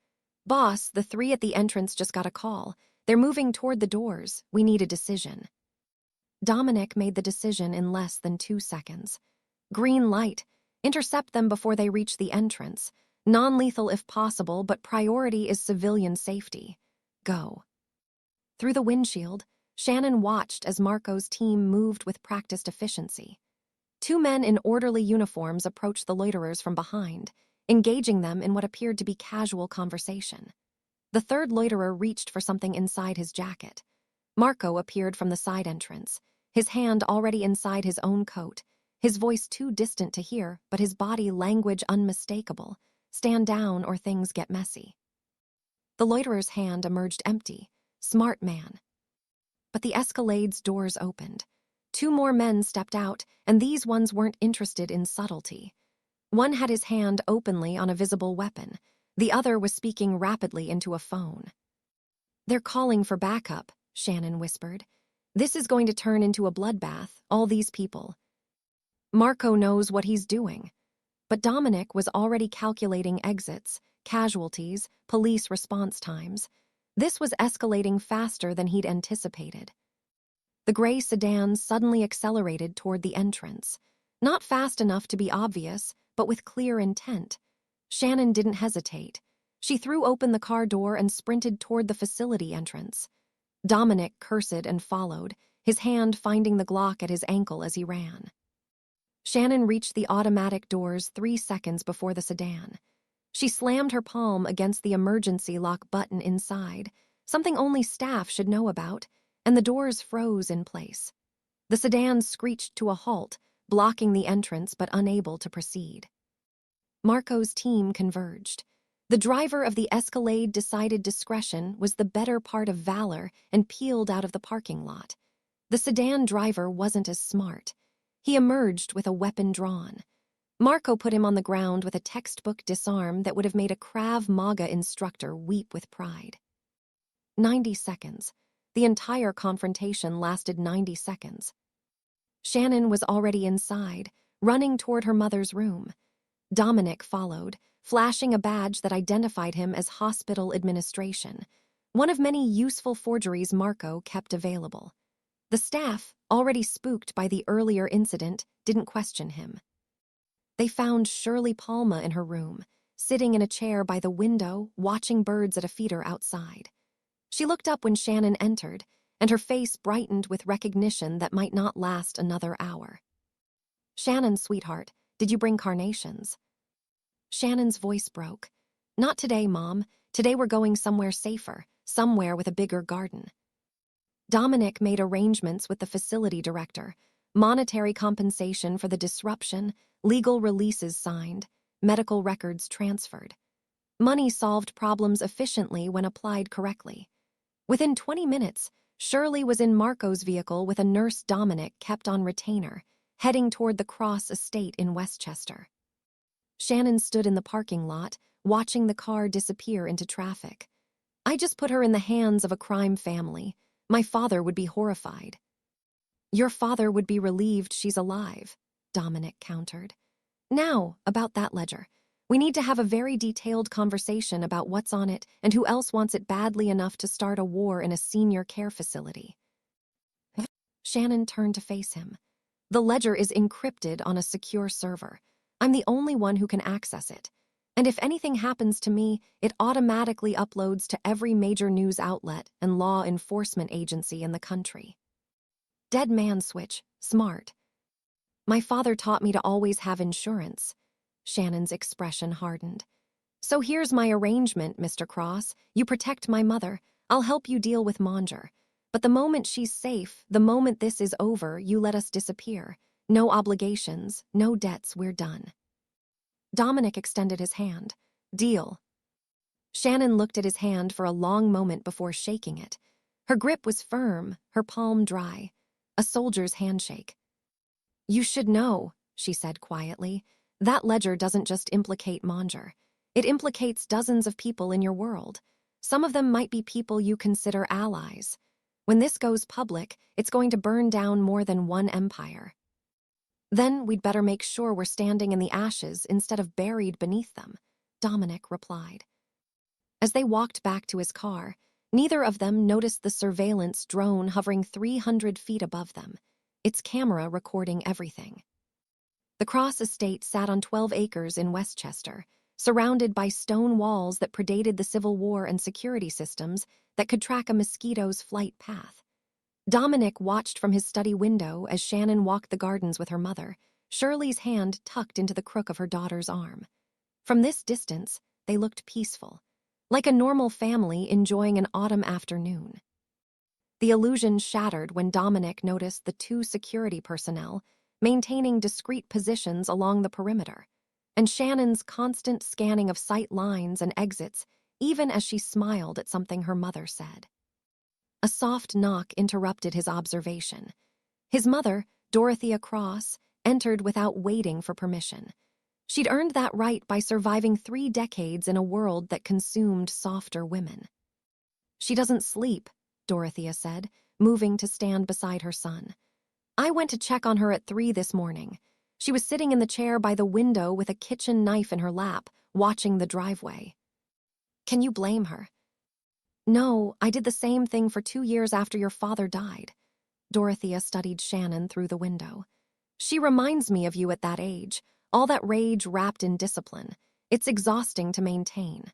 Boss, the 3 at the entrance just got a call. They're moving toward the doors. We need a decision. Dominic made the decision in less than 2 seconds. Green light. Intercept them before they reach the entrance. Non-lethal if possible, but priority is civilian safety. Go. Through the windshield, Shannon watched as Marco's team moved with practiced efficiency. 2 men in orderly uniforms approached the loiterers from behind, engaging them in what appeared to be casual conversation. The third loiterer reached for something inside his jacket. Marco appeared from the side entrance, his hand already inside his own coat, his voice too distant to hear, but his body language unmistakable. Stand down or things get messy. The loiterer's hand emerged empty. Smart man. But the Escalade's doors opened. 2 more men stepped out, and these ones weren't interested in subtlety. One had his hand openly on a visible weapon. The other was speaking rapidly into a phone. They're calling for backup, Shannon whispered. This is going to turn into a bloodbath, all these people. Marco knows what he's doing. But Dominic was already calculating exits, casualties, police response times. This was escalating faster than he'd anticipated. The gray sedan suddenly accelerated toward the entrance. Not fast enough to be obvious, but with clear intent. Shannon didn't hesitate. She threw open the car door and sprinted toward the facility entrance. Dominic cursed and followed, his hand finding the Glock at his ankle as he ran. Shannon reached the automatic doors 3 seconds before the sedan. She slammed her palm against the emergency lock button inside, something only staff should know about, and the doors froze in place. The sedan screeched to a halt, blocking the entrance but unable to proceed. Marco's team converged. The driver of the Escalade decided discretion was the better part of valor and peeled out of the parking lot. The sedan driver wasn't as smart. He emerged with a weapon drawn. Marco put him on the ground with a textbook disarm that would have made a Krav Maga instructor weep with pride. 90 seconds. The entire confrontation lasted 90 seconds. Shannon was already inside, running toward her mother's room. Dominic followed, flashing a badge that identified him as hospital administration, one of many useful forgeries Marco kept available. The staff, already spooked by the earlier incident, didn't question him. They found Shirley Palma in her room, sitting in a chair by the window, watching birds at a feeder outside. She looked up when Shannon entered, and her face brightened with recognition that might not last another hour. "Shannon, sweetheart, did you bring carnations?" Shannon's voice broke. "Not today, Mom. Today we're going somewhere safer, somewhere with a bigger garden." Dominic made arrangements with the facility director, monetary compensation for the disruption, legal releases signed, medical records transferred. Money solved problems efficiently when applied correctly. Within 20 minutes, Shirley was in Marco's vehicle with a nurse Dominic kept on retainer, heading toward the Cross estate in Westchester. Shannon stood in the parking lot, watching the car disappear into traffic. "I just put her in the hands of a crime family. My father would be horrified." "Your father would be relieved she's alive," Dominic countered. "Now, about that ledger. We need to have a very detailed conversation about what's on it and who else wants it badly enough to start a war in a senior care facility." Shannon turned to face him. "The ledger is encrypted on a secure server. I'm the only one who can access it. And if anything happens to me, it automatically uploads to every major news outlet and law enforcement agency in the country." Dead man switch, smart. "My father taught me to always have insurance." Shannon's expression hardened. "So here's my arrangement, Mr. Cross. You protect my mother. I'll help you deal with Manger. But the moment she's safe, the moment this is over, you let us disappear. No obligations, no debts, we're done." Dominic extended his hand. "Deal." Shannon looked at his hand for a long moment before shaking it. Her grip was firm, her palm dry. A soldier's handshake. "You should know," she said quietly. "That ledger doesn't just implicate Manger. It implicates dozens of people in your world. Some of them might be people you consider allies. When this goes public, it's going to burn down more than one empire. Then we'd better make sure we're standing in the ashes instead of buried beneath them," Dominic replied. As they walked back to his car, Neither of them noticed the surveillance drone hovering 300 feet above them, its camera recording everything. The Cross estate sat on 12 acres in Westchester, surrounded by stone walls that predated the Civil War and security systems that could track a mosquito's flight path. Dominic watched from his study window as Shannon walked the gardens with her mother, Shirley's hand tucked into the crook of her daughter's arm. From this distance, they looked peaceful, like a normal family enjoying an autumn afternoon. The illusion shattered when Dominic noticed the two security personnel maintaining discreet positions along the perimeter, and Shannon's constant scanning of sight lines and exits, even as she smiled at something her mother said. A soft knock interrupted his observation. His mother, Dorothea Cross, entered without waiting for permission. She'd earned that right by surviving 3 decades in a world that consumed softer women. "She doesn't sleep," Dorothea said, moving to stand beside her son. "I went to check on her at 3 this morning. She was sitting in the chair by the window with a kitchen knife in her lap, watching the driveway." "Can you blame her?" "No, I did the same thing for 2 years after your father died." Dorothea studied Shannon through the window. "She reminds me of you at that age, all that rage wrapped in discipline. It's exhausting to maintain."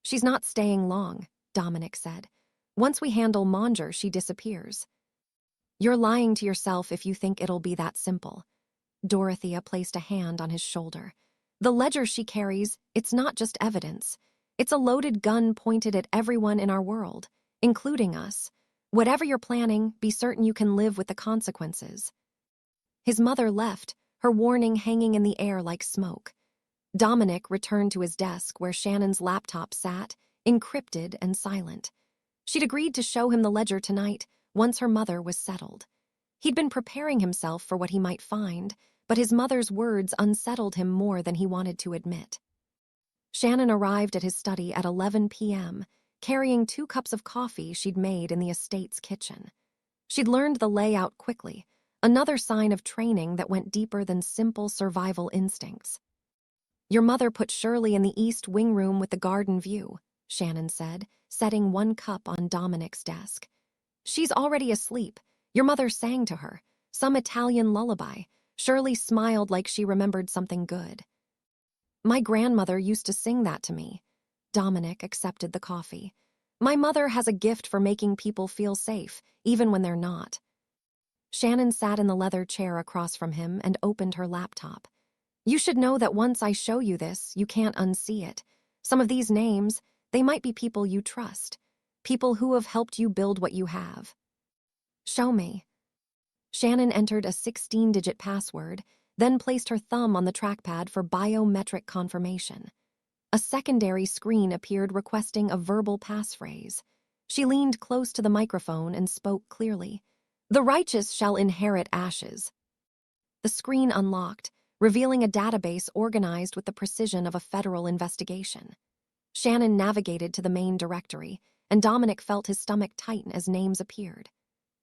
"She's not staying long," Dominic said. "Once we handle Monger, she disappears." "You're lying to yourself if you think it'll be that simple." Dorothea placed a hand on his shoulder. "The ledger she carries, it's not just evidence. It's a loaded gun pointed at everyone in our world, including us. Whatever you're planning, be certain you can live with the consequences." His mother left, her warning hanging in the air like smoke. Dominic returned to his desk where Shannon's laptop sat, encrypted and silent. She'd agreed to show him the ledger tonight, once her mother was settled. He'd been preparing himself for what he might find, but his mother's words unsettled him more than he wanted to admit. Shannon arrived at his study at 11 p.m., carrying 2 cups of coffee she'd made in the estate's kitchen. She'd learned the layout quickly, another sign of training that went deeper than simple survival instincts. "Your mother put Shirley in the east wing room with the garden view," Shannon said, setting 1 cup on Dominic's desk. "She's already asleep. Your mother sang to her, some Italian lullaby." Shirley smiled like she remembered something good. "My grandmother used to sing that to me." Dominic accepted the coffee. "My mother has a gift for making people feel safe, even when they're not." Shannon sat in the leather chair across from him and opened her laptop. "You should know that once I show you this, you can't unsee it. Some of these names, they might be people you trust, people who have helped you build what you have." "Show me." Shannon entered a 16-digit password, then placed her thumb on the trackpad for biometric confirmation. A secondary screen appeared requesting a verbal passphrase. She leaned close to the microphone and spoke clearly. "The righteous shall inherit ashes." The screen unlocked, revealing a database organized with the precision of a federal investigation. Shannon navigated to the main directory, and Dominic felt his stomach tighten as names appeared.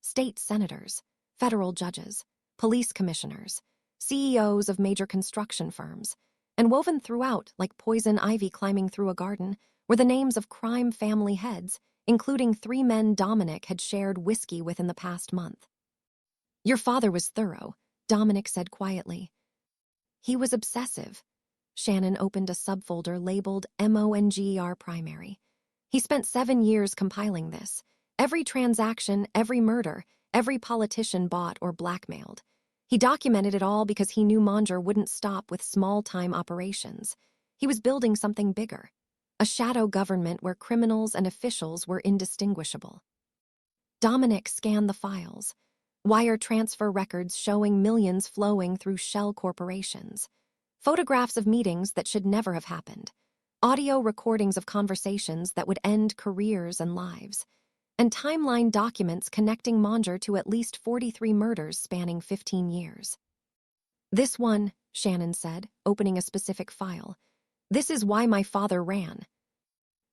State senators, federal judges, police commissioners, CEOs of major construction firms, and woven throughout, like poison ivy climbing through a garden, were the names of crime family heads, including 3 men Dominic had shared whiskey with in the past month. "Your father was thorough," Dominic said quietly. "He was obsessive." Shannon opened a subfolder labeled MONGER Primary. "He spent 7 years compiling this. Every transaction, every murder, every politician bought or blackmailed. He documented it all because he knew Monger wouldn't stop with small-time operations. He was building something bigger, a shadow government where criminals and officials were indistinguishable." Dominic scanned the files, wire transfer records showing millions flowing through shell corporations, photographs of meetings that should never have happened, audio recordings of conversations that would end careers and lives, and timeline documents connecting Monger to at least 43 murders spanning 15 years. "This one," Shannon said, opening a specific file. "This is why my father ran."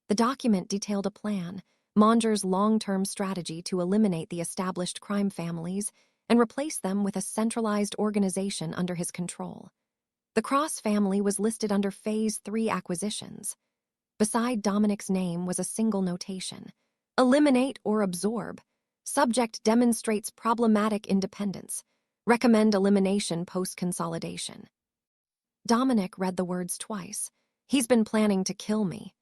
The document detailed a plan, Monger's long-term strategy to eliminate the established crime families and replace them with a centralized organization under his control. The Cross family was listed under Phase 3 acquisitions. Beside Dominic's name was a single notation: Eliminate or absorb. Subject demonstrates problematic independence. Recommend elimination post-consolidation. Dominic read the words twice. He's been planning to kill me.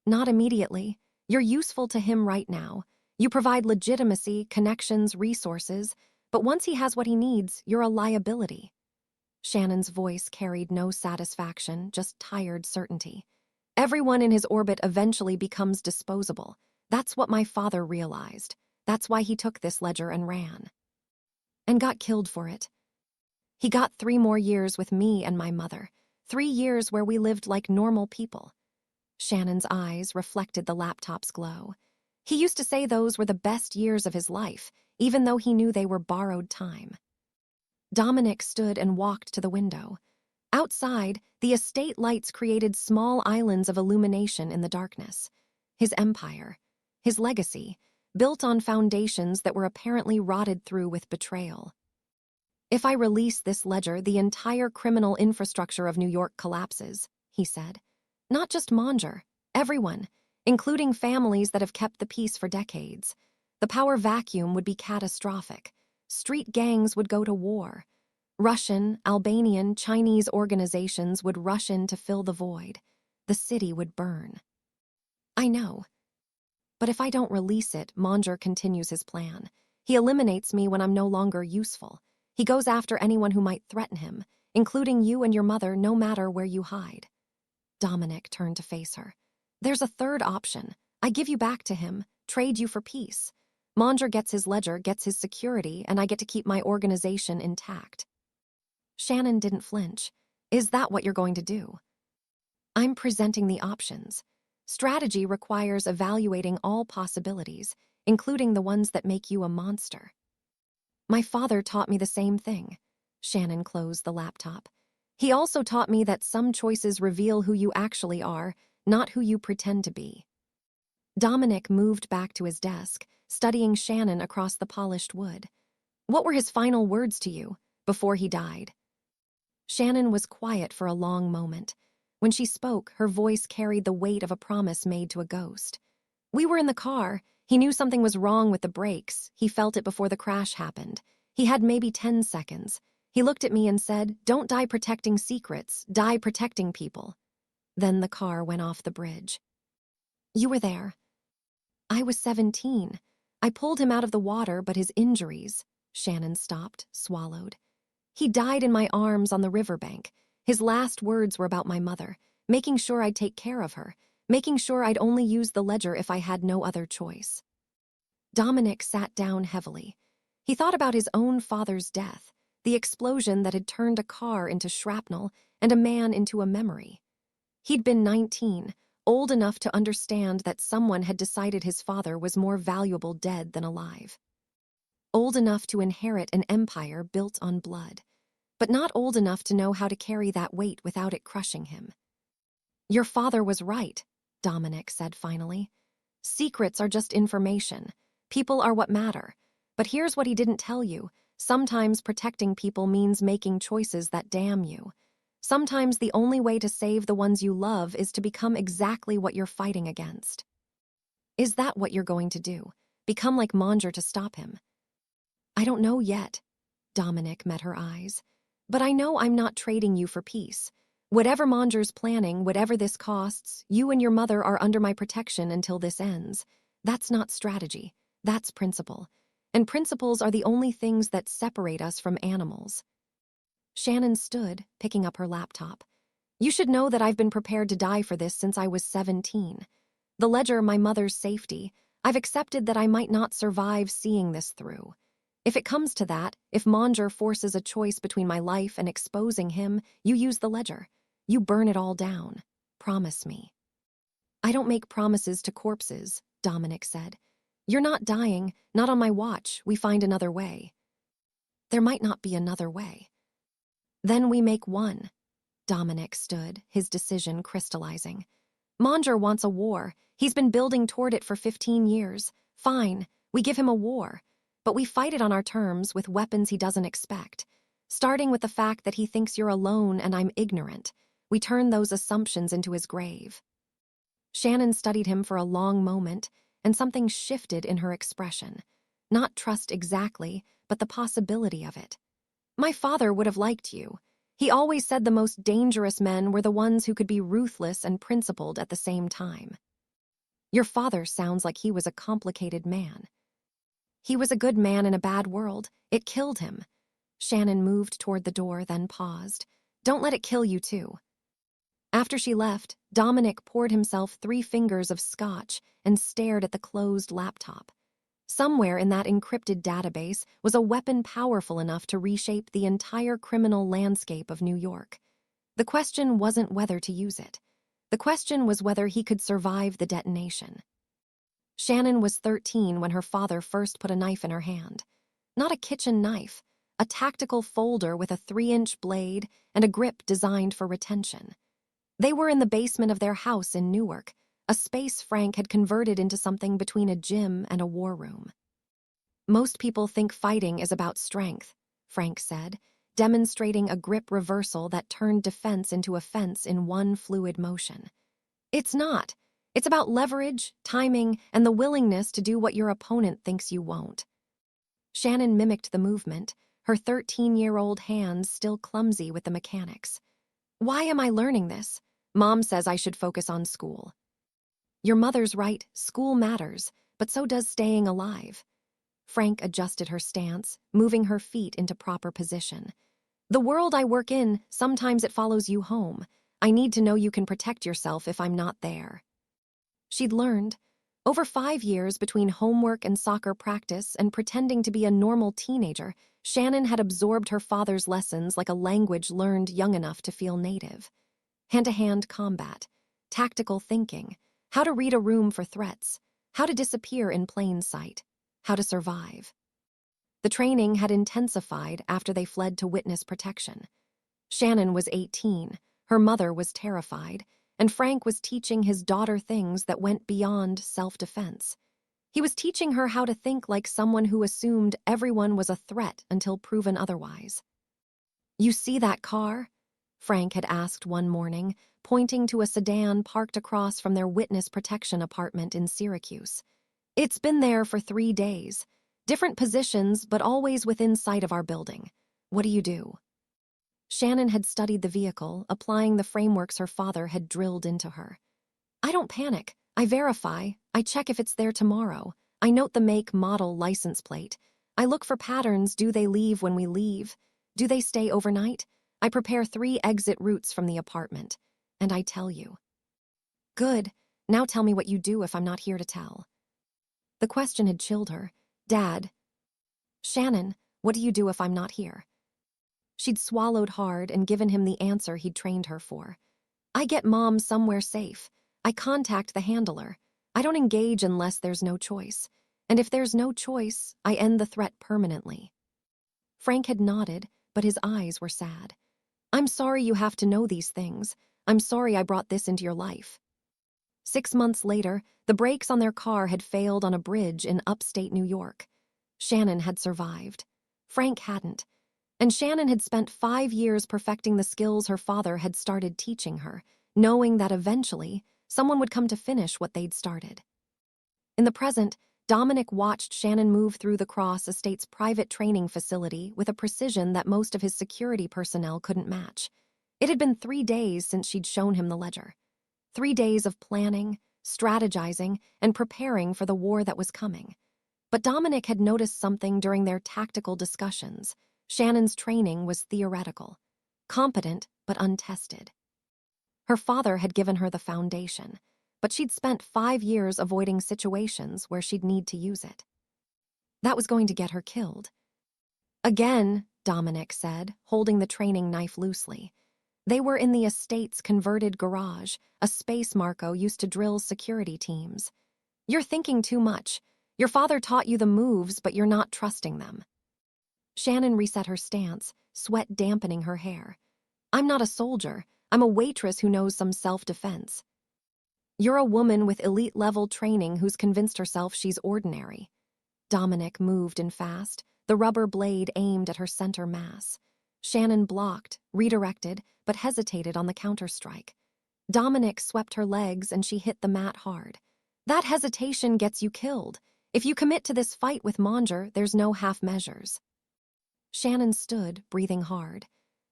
Not immediately. You're useful to him right now. You provide legitimacy, connections, resources, but once he has what he needs, you're a liability. Shannon's voice carried no satisfaction, just tired certainty. Everyone in his orbit eventually becomes disposable. That's what my father realized. That's why he took this ledger and ran. And got killed for it. He got 3 more years with me and my mother. 3 years where we lived like normal people. Shannon's eyes reflected the laptop's glow. He used to say those were the best years of his life, even though he knew they were borrowed time. Dominic stood and walked to the window. Outside, the estate lights created small islands of illumination in the darkness. His empire, his legacy, built on foundations that were apparently rotted through with betrayal. If I release this ledger, the entire criminal infrastructure of New York collapses, he said. Not just Manger, everyone, including families that have kept the peace for decades. The power vacuum would be catastrophic. Street gangs would go to war. Russian, Albanian, Chinese organizations would rush in to fill the void. The city would burn. I know. But if I don't release it, Manger continues his plan. He eliminates me when I'm no longer useful. He goes after anyone who might threaten him, including you and your mother, no matter where you hide. Dominic turned to face her. There's a third option. I give you back to him, trade you for peace. Manger gets his ledger, gets his security, and I get to keep my organization intact. Shannon didn't flinch. Is that what you're going to do? I'm presenting the options. Strategy requires evaluating all possibilities, including the ones that make you a monster. My father taught me the same thing. Shannon closed the laptop. He also taught me that some choices reveal who you actually are, not who you pretend to be. Dominic moved back to his desk, studying Shannon across the polished wood. What were his final words to you, before he died? Shannon was quiet for a long moment. When she spoke, her voice carried the weight of a promise made to a ghost. We were in the car. He knew something was wrong with the brakes. He felt it before the crash happened. He had maybe 10 seconds. He looked at me and said, "Don't die protecting secrets, die protecting people." Then the car went off the bridge. You were there. I was 17. I pulled him out of the water, but his injuries... Shannon stopped, swallowed. He died in my arms on the riverbank. His last words were about my mother, making sure I'd take care of her, making sure I'd only use the ledger if I had no other choice. Dominic sat down heavily. He thought about his own father's death, the explosion that had turned a car into shrapnel and a man into a memory. He'd been 19, old enough to understand that someone had decided his father was more valuable dead than alive. Old enough to inherit an empire built on blood, but not old enough to know how to carry that weight without it crushing him. Your father was right, Dominic said finally. Secrets are just information. People are what matter. But here's what he didn't tell you. Sometimes protecting people means making choices that damn you. Sometimes the only way to save the ones you love is to become exactly what you're fighting against. Is that what you're going to do? Become like Manger to stop him? I don't know yet. Dominic met her eyes. But I know I'm not trading you for peace. Whatever Manger's planning, whatever this costs, you and your mother are under my protection until this ends. That's not strategy. That's principle. And principles are the only things that separate us from animals. Shannon stood, picking up her laptop. You should know that I've been prepared to die for this since I was 17. The ledger, my mother's safety. I've accepted that I might not survive seeing this through. If it comes to that, if Manger forces a choice between my life and exposing him, you use the ledger. You burn it all down. Promise me. I don't make promises to corpses, Dominic said. You're not dying, not on my watch. We find another way. There might not be another way. Then we make one. Dominic stood, his decision crystallizing. Manger wants a war. He's been building toward it for 15 years. Fine, we give him a war. But we fight it on our terms with weapons he doesn't expect. Starting with the fact that he thinks you're alone and I'm ignorant. We turn those assumptions into his grave. Shannon studied him for a long moment, and something shifted in her expression. Not trust exactly, but the possibility of it. My father would have liked you. He always said the most dangerous men were the ones who could be ruthless and principled at the same time. Your father sounds like he was a complicated man. He was a good man in a bad world. It killed him. Shannon moved toward the door, then paused. Don't let it kill you, too. After she left, Dominic poured himself 3 fingers of scotch and stared at the closed laptop. Somewhere in that encrypted database was a weapon powerful enough to reshape the entire criminal landscape of New York. The question wasn't whether to use it. The question was whether he could survive the detonation. Shannon was 13 when her father first put a knife in her hand. Not a kitchen knife, a tactical folder with a 3-inch blade and a grip designed for retention. They were in the basement of their house in Newark, a space Frank had converted into something between a gym and a war room. Most people think fighting is about strength, Frank said, demonstrating a grip reversal that turned defense into offense in one fluid motion. It's not. It's about leverage, timing, and the willingness to do what your opponent thinks you won't. Shannon mimicked the movement, her 13-year-old hands still clumsy with the mechanics. Why am I learning this? Mom says I should focus on school. Your mother's right, school matters, but so does staying alive. Frank adjusted her stance, moving her feet into proper position. The world I work in, sometimes it follows you home. I need to know you can protect yourself if I'm not there. She'd learned. Over 5 years between homework and soccer practice and pretending to be a normal teenager, Shannon had absorbed her father's lessons like a language learned young enough to feel native. Hand-to-hand combat, tactical thinking, how to read a room for threats, how to disappear in plain sight, how to survive. The training had intensified after they fled to witness protection. Shannon was 18, her mother was terrified, and Frank was teaching his daughter things that went beyond self-defense. He was teaching her how to think like someone who assumed everyone was a threat until proven otherwise. You see that car? Frank had asked one morning, pointing to a sedan parked across from their witness protection apartment in Syracuse. It's been there for 3 days. Different positions, but always within sight of our building. What do you do? Shannon had studied the vehicle, applying the frameworks her father had drilled into her. I don't panic. I verify. I check if it's there tomorrow. I note the make, model, license plate. I look for patterns. Do they leave when we leave? Do they stay overnight? I prepare 3 exit routes from the apartment. And I tell you. Good. Now tell me what you do if I'm not here to tell. The question had chilled her. Dad. Shannon, what do you do if I'm not here? She'd swallowed hard and given him the answer he'd trained her for. I get Mom somewhere safe. I contact the handler. I don't engage unless there's no choice. And if there's no choice, I end the threat permanently. Frank had nodded, but his eyes were sad. I'm sorry you have to know these things. I'm sorry I brought this into your life. 6 months later, the brakes on their car had failed on a bridge in upstate New York. Shannon had survived. Frank hadn't. And Shannon had spent 5 years perfecting the skills her father had started teaching her, knowing that eventually, someone would come to finish what they'd started. In the present, Dominic watched Shannon move through the Cross Estate's private training facility with a precision that most of his security personnel couldn't match. It had been 3 days since she'd shown him the ledger. 3 days of planning, strategizing, and preparing for the war that was coming. But Dominic had noticed something during their tactical discussions. Shannon's training was theoretical, competent but untested. Her father had given her the foundation, but she'd spent 5 years avoiding situations where she'd need to use it. That was going to get her killed. Again, Dominic said, holding the training knife loosely. They were in the estate's converted garage, a space Marco used to drill security teams. You're thinking too much. Your father taught you the moves, but you're not trusting them. Shannon reset her stance, sweat dampening her hair. I'm not a soldier. I'm a waitress who knows some self-defense. You're a woman with elite-level training who's convinced herself she's ordinary. Dominic moved in fast, the rubber blade aimed at her center mass. Shannon blocked, redirected, but hesitated on the counterstrike. Dominic swept her legs and she hit the mat hard. That hesitation gets you killed. If you commit to this fight with Manger, there's no half measures. Shannon stood, breathing hard.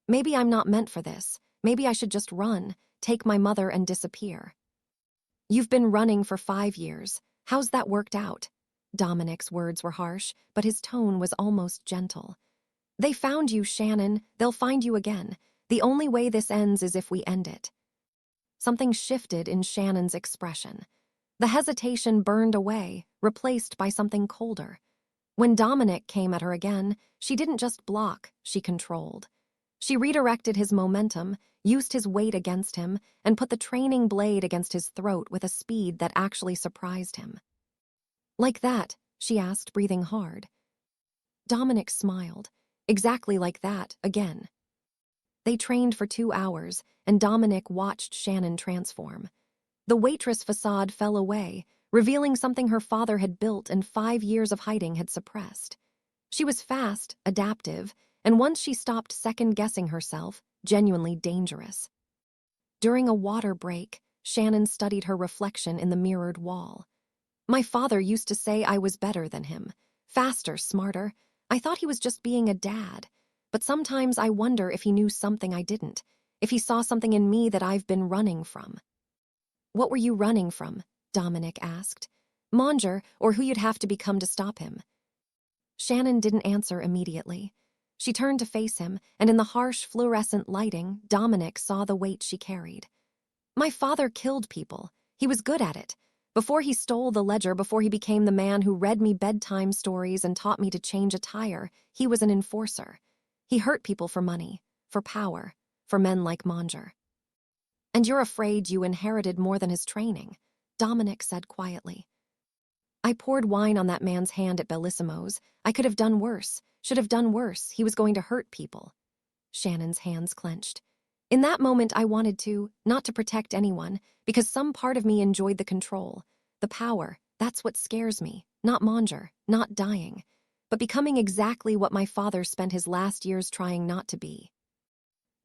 Maybe I'm not meant for this. Maybe I should just run, take my mother and disappear. You've been running for 5 years. How's that worked out? Dominic's words were harsh, but his tone was almost gentle. They found you, Shannon. They'll find you again. The only way this ends is if we end it. Something shifted in Shannon's expression. The hesitation burned away, replaced by something colder. When Dominic came at her again, she didn't just block, she controlled. She redirected his momentum, used his weight against him, and put the training blade against his throat with a speed that actually surprised him. Like that, she asked, breathing hard. Dominic smiled. Exactly like that, again. They trained for 2 hours, and Dominic watched Shannon transform. The Waitress facade fell away, revealing something her father had built and 5 years of hiding had suppressed. She was fast, adaptive, and once she stopped second-guessing herself, genuinely dangerous. During a water break, Shannon studied her reflection in the mirrored wall. My father used to say I was better than him. Faster, smarter. I thought he was just being a dad. But sometimes I wonder if he knew something I didn't, if he saw something in me that I've been running from. What were you running from? Dominic asked. Manger, or who you'd have to become to stop him. Shannon didn't answer immediately. She turned to face him, and in the harsh fluorescent lighting, Dominic saw the weight she carried. My father killed people. He was good at it. Before he stole the ledger, before he became the man who read me bedtime stories and taught me to change a tire, he was an enforcer. He hurt people for money, for power, for men like Manger. And you're afraid you inherited more than his training, Dominic said quietly. I poured wine on that man's hand at Bellissimo's. I could have done worse, should have done worse. He was going to hurt people. Shannon's hands clenched. In that moment I wanted to, not to protect anyone, because some part of me enjoyed the control, the power. That's what scares me, not Manger, not dying, but becoming exactly what my father spent his last years trying not to be.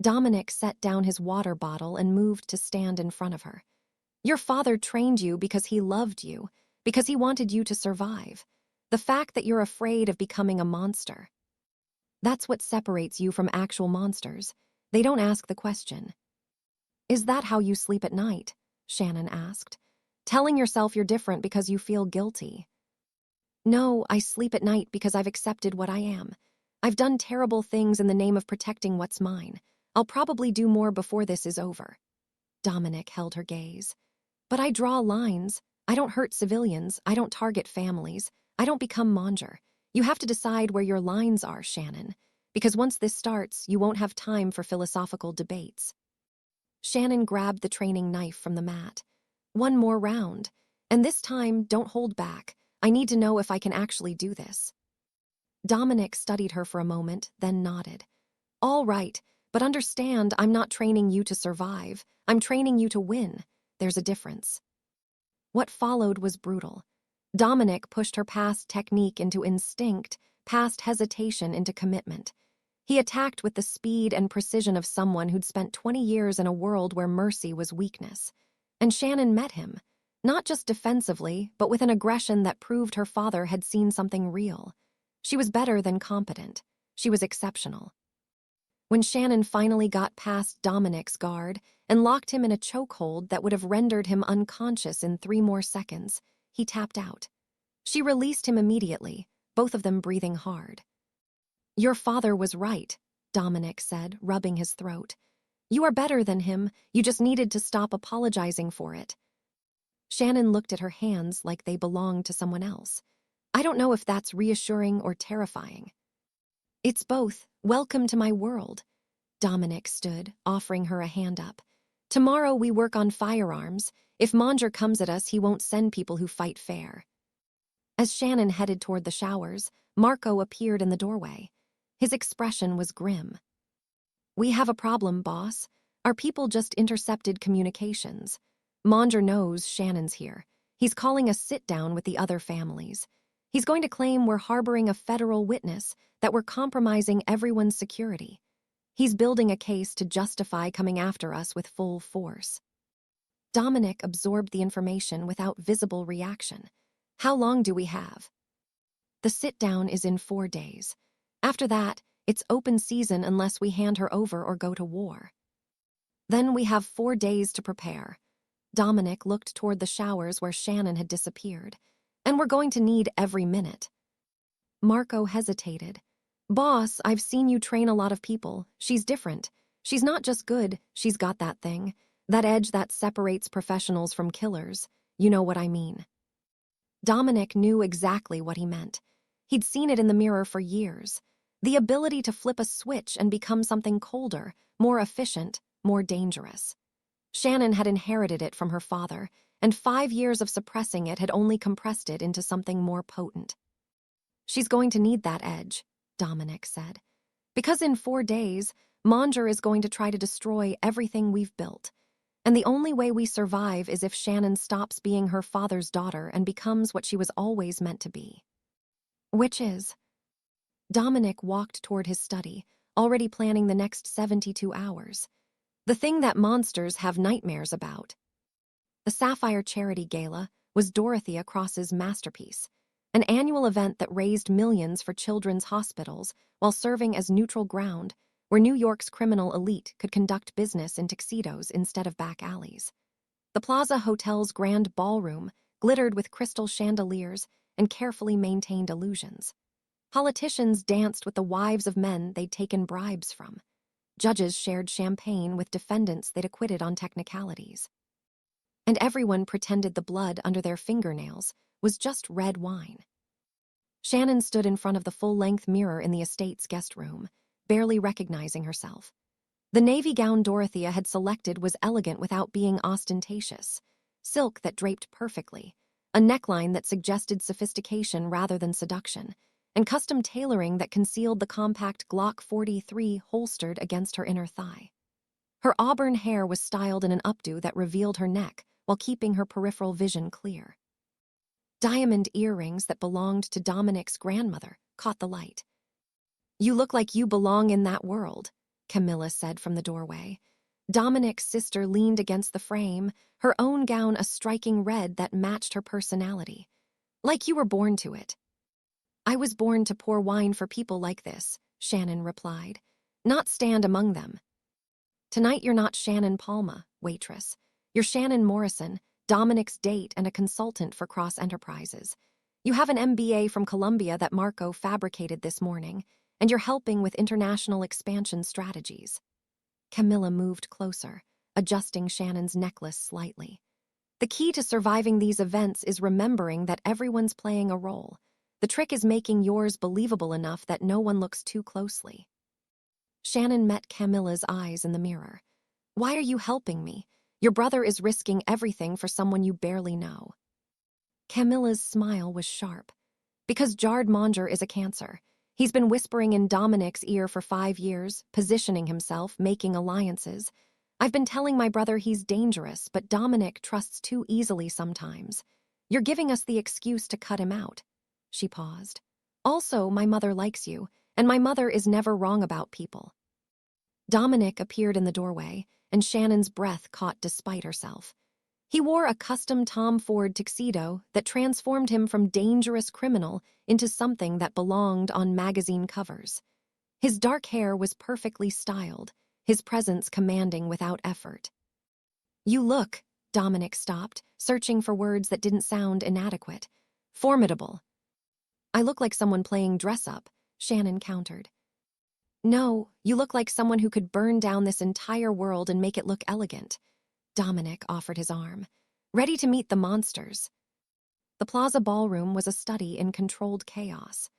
Dominic set down his water bottle and moved to stand in front of her. Your father trained you because he loved you, because he wanted you to survive. The fact that you're afraid of becoming a monster. That's what separates you from actual monsters. They don't ask the question. Is that how you sleep at night? Shannon asked. Telling yourself you're different because you feel guilty. No, I sleep at night because I've accepted what I am. I've done terrible things in the name of protecting what's mine. I'll probably do more before this is over. Dominic held her gaze. But I draw lines. I don't hurt civilians. I don't target families. I don't become Manger. You have to decide where your lines are, Shannon. Because once this starts, you won't have time for philosophical debates. Shannon grabbed the training knife from the mat. One more round. And this time, don't hold back. I need to know if I can actually do this. Dominic studied her for a moment, then nodded. All right, but understand I'm not training you to survive. I'm training you to win. There's a difference. What followed was brutal. Dominic pushed her past technique into instinct, past hesitation into commitment. He attacked with the speed and precision of someone who'd spent 20 years in a world where mercy was weakness. And Shannon met him, not just defensively, but with an aggression that proved her father had seen something real. She was better than competent. She was exceptional. When Shannon finally got past Dominic's guard and locked him in a chokehold that would have rendered him unconscious in 3 more seconds, he tapped out. She released him immediately, both of them breathing hard. Your father was right, Dominic said, rubbing his throat. You are better than him. You just needed to stop apologizing for it. Shannon looked at her hands like they belonged to someone else. I don't know if that's reassuring or terrifying. It's both. Welcome to my world. Dominic stood, offering her a hand up. Tomorrow we work on firearms. If Manger comes at us, he won't send people who fight fair. As Shannon headed toward the showers, Marco appeared in the doorway. His expression was grim. We have a problem, boss. Our people just intercepted communications. Manger knows Shannon's here. He's calling a sit-down with the other families. He's going to claim we're harboring a federal witness, that we're compromising everyone's security. He's building a case to justify coming after us with full force. Dominic absorbed the information without visible reaction. How long do we have? The sit-down is in 4 days. After that, it's open season unless we hand her over or go to war. Then we have 4 days to prepare. Dominic looked toward the showers where Shannon had disappeared. And we're going to need every minute. Marco hesitated. Boss, I've seen you train a lot of people. She's different. She's not just good, she's got that thing. That edge that separates professionals from killers. You know what I mean. Dominic knew exactly what he meant. He'd seen it in the mirror for years. The ability to flip a switch and become something colder, more efficient, more dangerous. Shannon had inherited it from her father, and 5 years of suppressing it had only compressed it into something more potent. She's going to need that edge, Dominic said. Because in 4 days, Monger is going to try to destroy everything we've built. And the only way we survive is if Shannon stops being her father's daughter and becomes what she was always meant to be. Which is? Dominic walked toward his study, already planning the next 72 hours. The thing that monsters have nightmares about. The Sapphire Charity Gala was Dorothea Cross's masterpiece, an annual event that raised millions for children's hospitals while serving as neutral ground where New York's criminal elite could conduct business in tuxedos instead of back alleys. The Plaza Hotel's grand ballroom glittered with crystal chandeliers and carefully maintained illusions. Politicians danced with the wives of men they'd taken bribes from. Judges shared champagne with defendants they'd acquitted on technicalities. And everyone pretended the blood under their fingernails was just red wine. Shannon stood in front of the full-length mirror in the estate's guest room, barely recognizing herself. The navy gown Dorothea had selected was elegant without being ostentatious. Silk that draped perfectly, a neckline that suggested sophistication rather than seduction, and custom tailoring that concealed the compact Glock 43 holstered against her inner thigh. Her auburn hair was styled in an updo that revealed her neck while keeping her peripheral vision clear. Diamond earrings that belonged to Dominic's grandmother caught the light. You look like you belong in that world, Camilla said from the doorway. Dominic's sister leaned against the frame, her own gown a striking red that matched her personality. Like you were born to it. I was born to pour wine for people like this, Shannon replied. Not stand among them. Tonight you're not Shannon Palma, waitress. You're Shannon Morrison, Dominic's date and a consultant for Cross Enterprises. You have an MBA from Columbia that Marco fabricated this morning, and you're helping with international expansion strategies. Camilla moved closer, adjusting Shannon's necklace slightly. The key to surviving these events is remembering that everyone's playing a role. The trick is making yours believable enough that no one looks too closely. Shannon met Camilla's eyes in the mirror. Why are you helping me? Your brother is risking everything for someone you barely know. Camilla's smile was sharp. Because Jard Monger is a cancer. He's been whispering in Dominic's ear for 5 years, positioning himself, making alliances. I've been telling my brother he's dangerous, but Dominic trusts too easily sometimes. You're giving us the excuse to cut him out. She paused. Also, my mother likes you, and my mother is never wrong about people. Dominic appeared in the doorway, and Shannon's breath caught despite herself. He wore a custom Tom Ford tuxedo that transformed him from dangerous criminal into something that belonged on magazine covers. His dark hair was perfectly styled, his presence commanding without effort. You look, Dominic stopped, searching for words that didn't sound inadequate. Formidable. I look like someone playing dress-up, Shannon countered. No, you look like someone who could burn down this entire world and make it look elegant. Dominic offered his arm. Ready to meet the monsters. The Plaza Ballroom was a study in controlled chaos.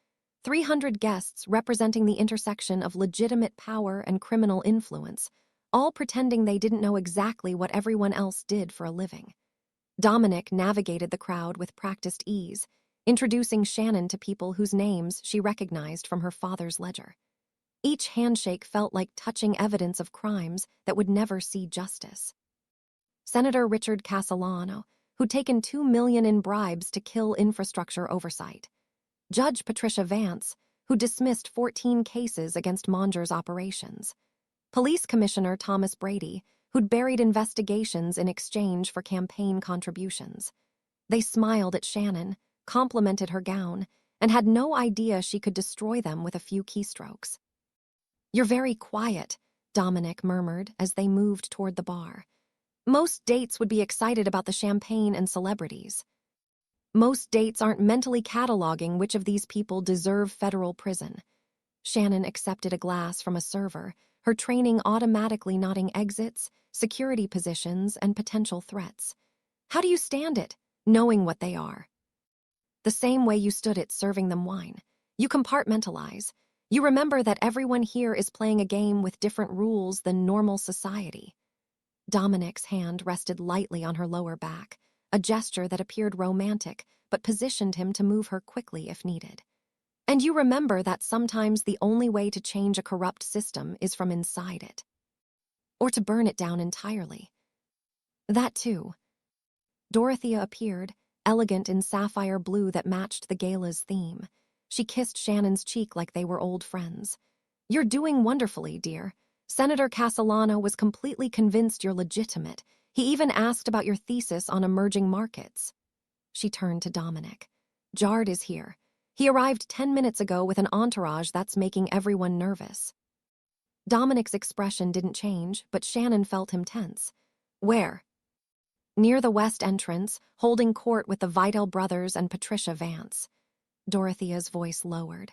300 guests representing the intersection of legitimate power and criminal influence, all pretending they didn't know exactly what everyone else did for a living. Dominic navigated the crowd with practiced ease, introducing Shannon to people whose names she recognized from her father's ledger. Each handshake felt like touching evidence of crimes that would never see justice. Senator Richard Castellano, who'd taken $2 million in bribes to kill infrastructure oversight. Judge Patricia Vance, who dismissed 14 cases against Monger's operations. Police Commissioner Thomas Brady, who'd buried investigations in exchange for campaign contributions. They smiled at Shannon, complimented her gown, and had no idea she could destroy them with a few keystrokes. "You're very quiet," Dominic murmured as they moved toward the bar. "Most dates would be excited about the champagne and celebrities. Most dates aren't mentally cataloging which of these people deserve federal prison." Shannon accepted a glass from a server, her training automatically noting exits, security positions, and potential threats. "How do you stand it, knowing what they are?" "The same way you stood it serving them wine. You compartmentalize. You remember that everyone here is playing a game with different rules than normal society." Dominic's hand rested lightly on her lower back, a gesture that appeared romantic but positioned him to move her quickly if needed. "And you remember that sometimes the only way to change a corrupt system is from inside it. Or to burn it down entirely." "That too." Dorothea appeared, elegant in sapphire blue that matched the gala's theme. She kissed Shannon's cheek like they were old friends. "You're doing wonderfully, dear. Senator Castellano was completely convinced you're legitimate. He even asked about your thesis on emerging markets." She turned to Dominic. "Jard is here. He arrived 10 minutes ago with an entourage that's making everyone nervous." Dominic's expression didn't change, but Shannon felt him tense. "Where?" "Near the west entrance, holding court with the Vidal brothers and Patricia Vance." Dorothea's voice lowered.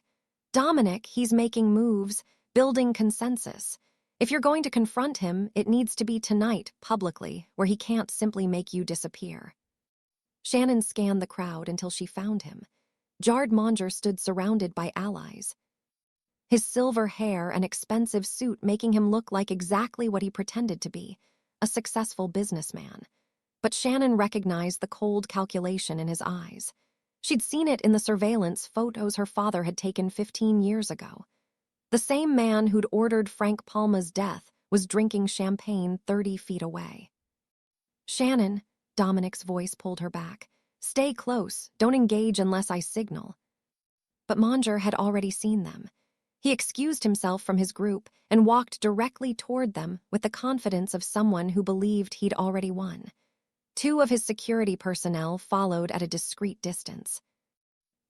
"Dominic, he's making moves, building consensus. If you're going to confront him, it needs to be tonight, publicly, where he can't simply make you disappear." Shannon scanned the crowd until she found him. Jard Monger stood surrounded by allies, his silver hair and expensive suit making him look like exactly what he pretended to be, a successful businessman. But Shannon recognized the cold calculation in his eyes. She'd seen it in the surveillance photos her father had taken 15 years ago. The same man who'd ordered Frank Palma's death was drinking champagne 30 feet away. "Shannon," Dominic's voice pulled her back. "Stay close, don't engage unless I signal." But Monger had already seen them. He excused himself from his group and walked directly toward them with the confidence of someone who believed he'd already won. 2 of his security personnel followed at a discreet distance.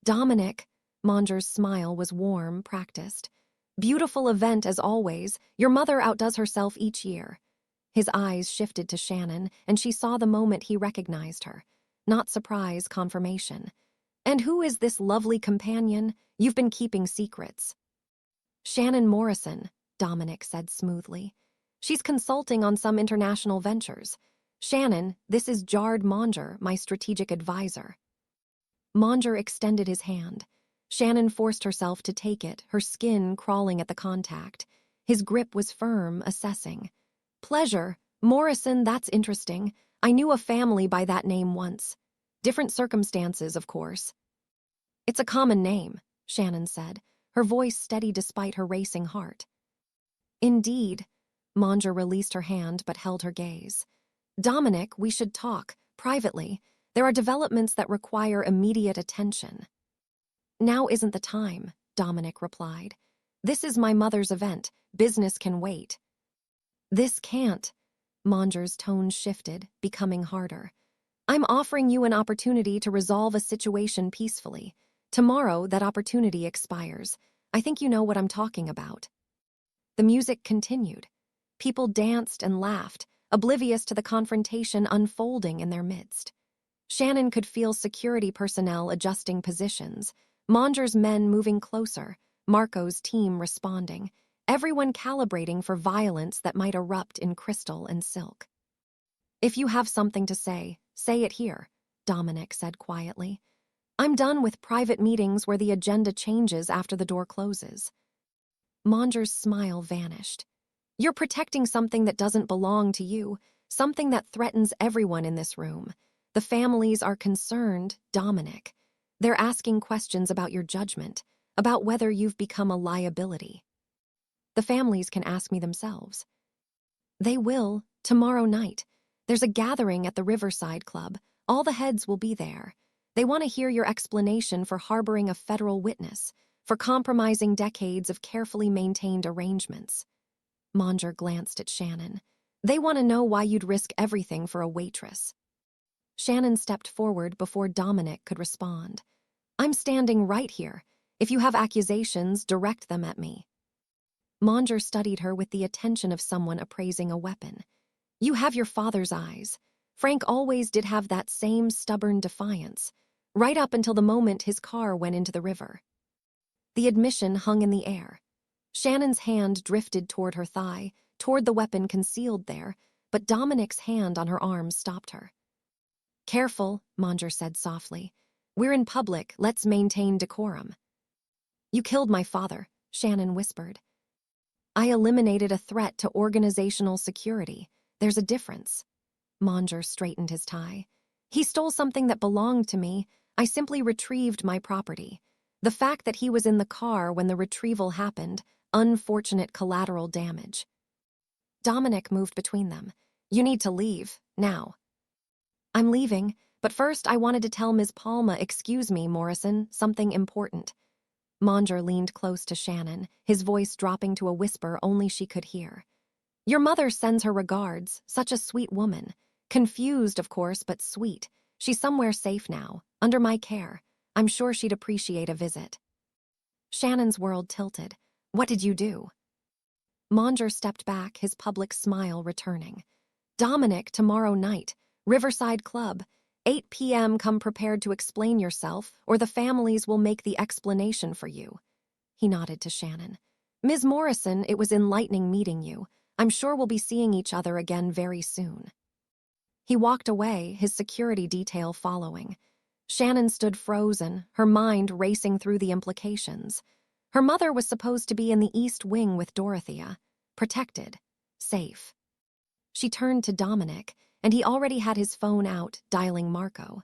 "Dominic," Monger's smile was warm, practiced. "Beautiful event as always. Your mother outdoes herself each year." His eyes shifted to Shannon, and she saw the moment he recognized her. Not surprise, confirmation. "And who is this lovely companion? You've been keeping secrets." "Shannon Morrison," Dominic said smoothly. "She's consulting on some international ventures. Shannon, this is Jard Monger, my strategic advisor." Monger extended his hand. Shannon forced herself to take it, her skin crawling at the contact. His grip was firm, assessing. "Pleasure. Morrison, that's interesting. I knew a family by that name once. Different circumstances, of course." "It's a common name," Shannon said, her voice steady despite her racing heart. "Indeed." Monger released her hand but held her gaze. "Dominic, we should talk, privately. There are developments that require immediate attention." "Now isn't the time," Dominic replied. "This is my mother's event. Business can wait." "This can't." Monger's tone shifted, becoming harder. "I'm offering you an opportunity to resolve a situation peacefully. Tomorrow, that opportunity expires. I think you know what I'm talking about." The music continued. People danced and laughed, oblivious to the confrontation unfolding in their midst. Shannon could feel security personnel adjusting positions, Monger's men moving closer, Marco's team responding, everyone calibrating for violence that might erupt in crystal and silk. "If you have something to say it here," Dominic said quietly. "I'm done with private meetings where the agenda changes after the door closes." Monger's smile vanished. "You're protecting something that doesn't belong to you, something that threatens everyone in this room. The families are concerned, Dominic. They're asking questions about your judgment, about whether you've become a liability." "The families can ask me themselves." "They will, tomorrow night. There's a gathering at the Riverside Club. All the heads will be there. They want to hear your explanation for harboring a federal witness, for compromising decades of carefully maintained arrangements." Monger glanced at Shannon. They want to know why you'd risk everything for a waitress. Shannon stepped forward before Dominic could respond. I'm standing right here. If you have accusations, direct them at me. Manger studied her with the attention of someone appraising a weapon. You have your father's eyes. Frank always did have that same stubborn defiance, right up until the moment his car went into the river. The admission hung in the air. Shannon's hand drifted toward her thigh, toward the weapon concealed there, but Dominic's hand on her arm stopped her. Careful, Manger said softly. We're in public, let's maintain decorum. You killed my father, Shannon whispered. I eliminated a threat to organizational security. There's a difference. Manger straightened his tie. He stole something that belonged to me. I simply retrieved my property. The fact that he was in the car when the retrieval happened, unfortunate collateral damage. Dominic moved between them. You need to leave, now. I'm leaving, but first I wanted to tell Ms. Palma, excuse me, Morrison, something important. Manger leaned close to Shannon, his voice dropping to a whisper only she could hear. Your mother sends her regards, such a sweet woman. Confused, of course, but sweet. She's somewhere safe now, under my care. I'm sure she'd appreciate a visit. Shannon's world tilted. What did you do? Manger stepped back, his public smile returning. Dominic, tomorrow night. Riverside Club. 8 p.m. Come prepared to explain yourself, or the families will make the explanation for you. He nodded to Shannon. Ms. Morrison, it was enlightening meeting you. I'm sure we'll be seeing each other again very soon. He walked away, his security detail following. Shannon stood frozen, her mind racing through the implications. Her mother was supposed to be in the East Wing with Dorothea, protected, safe. She turned to Dominic, and he already had his phone out, dialing Marco.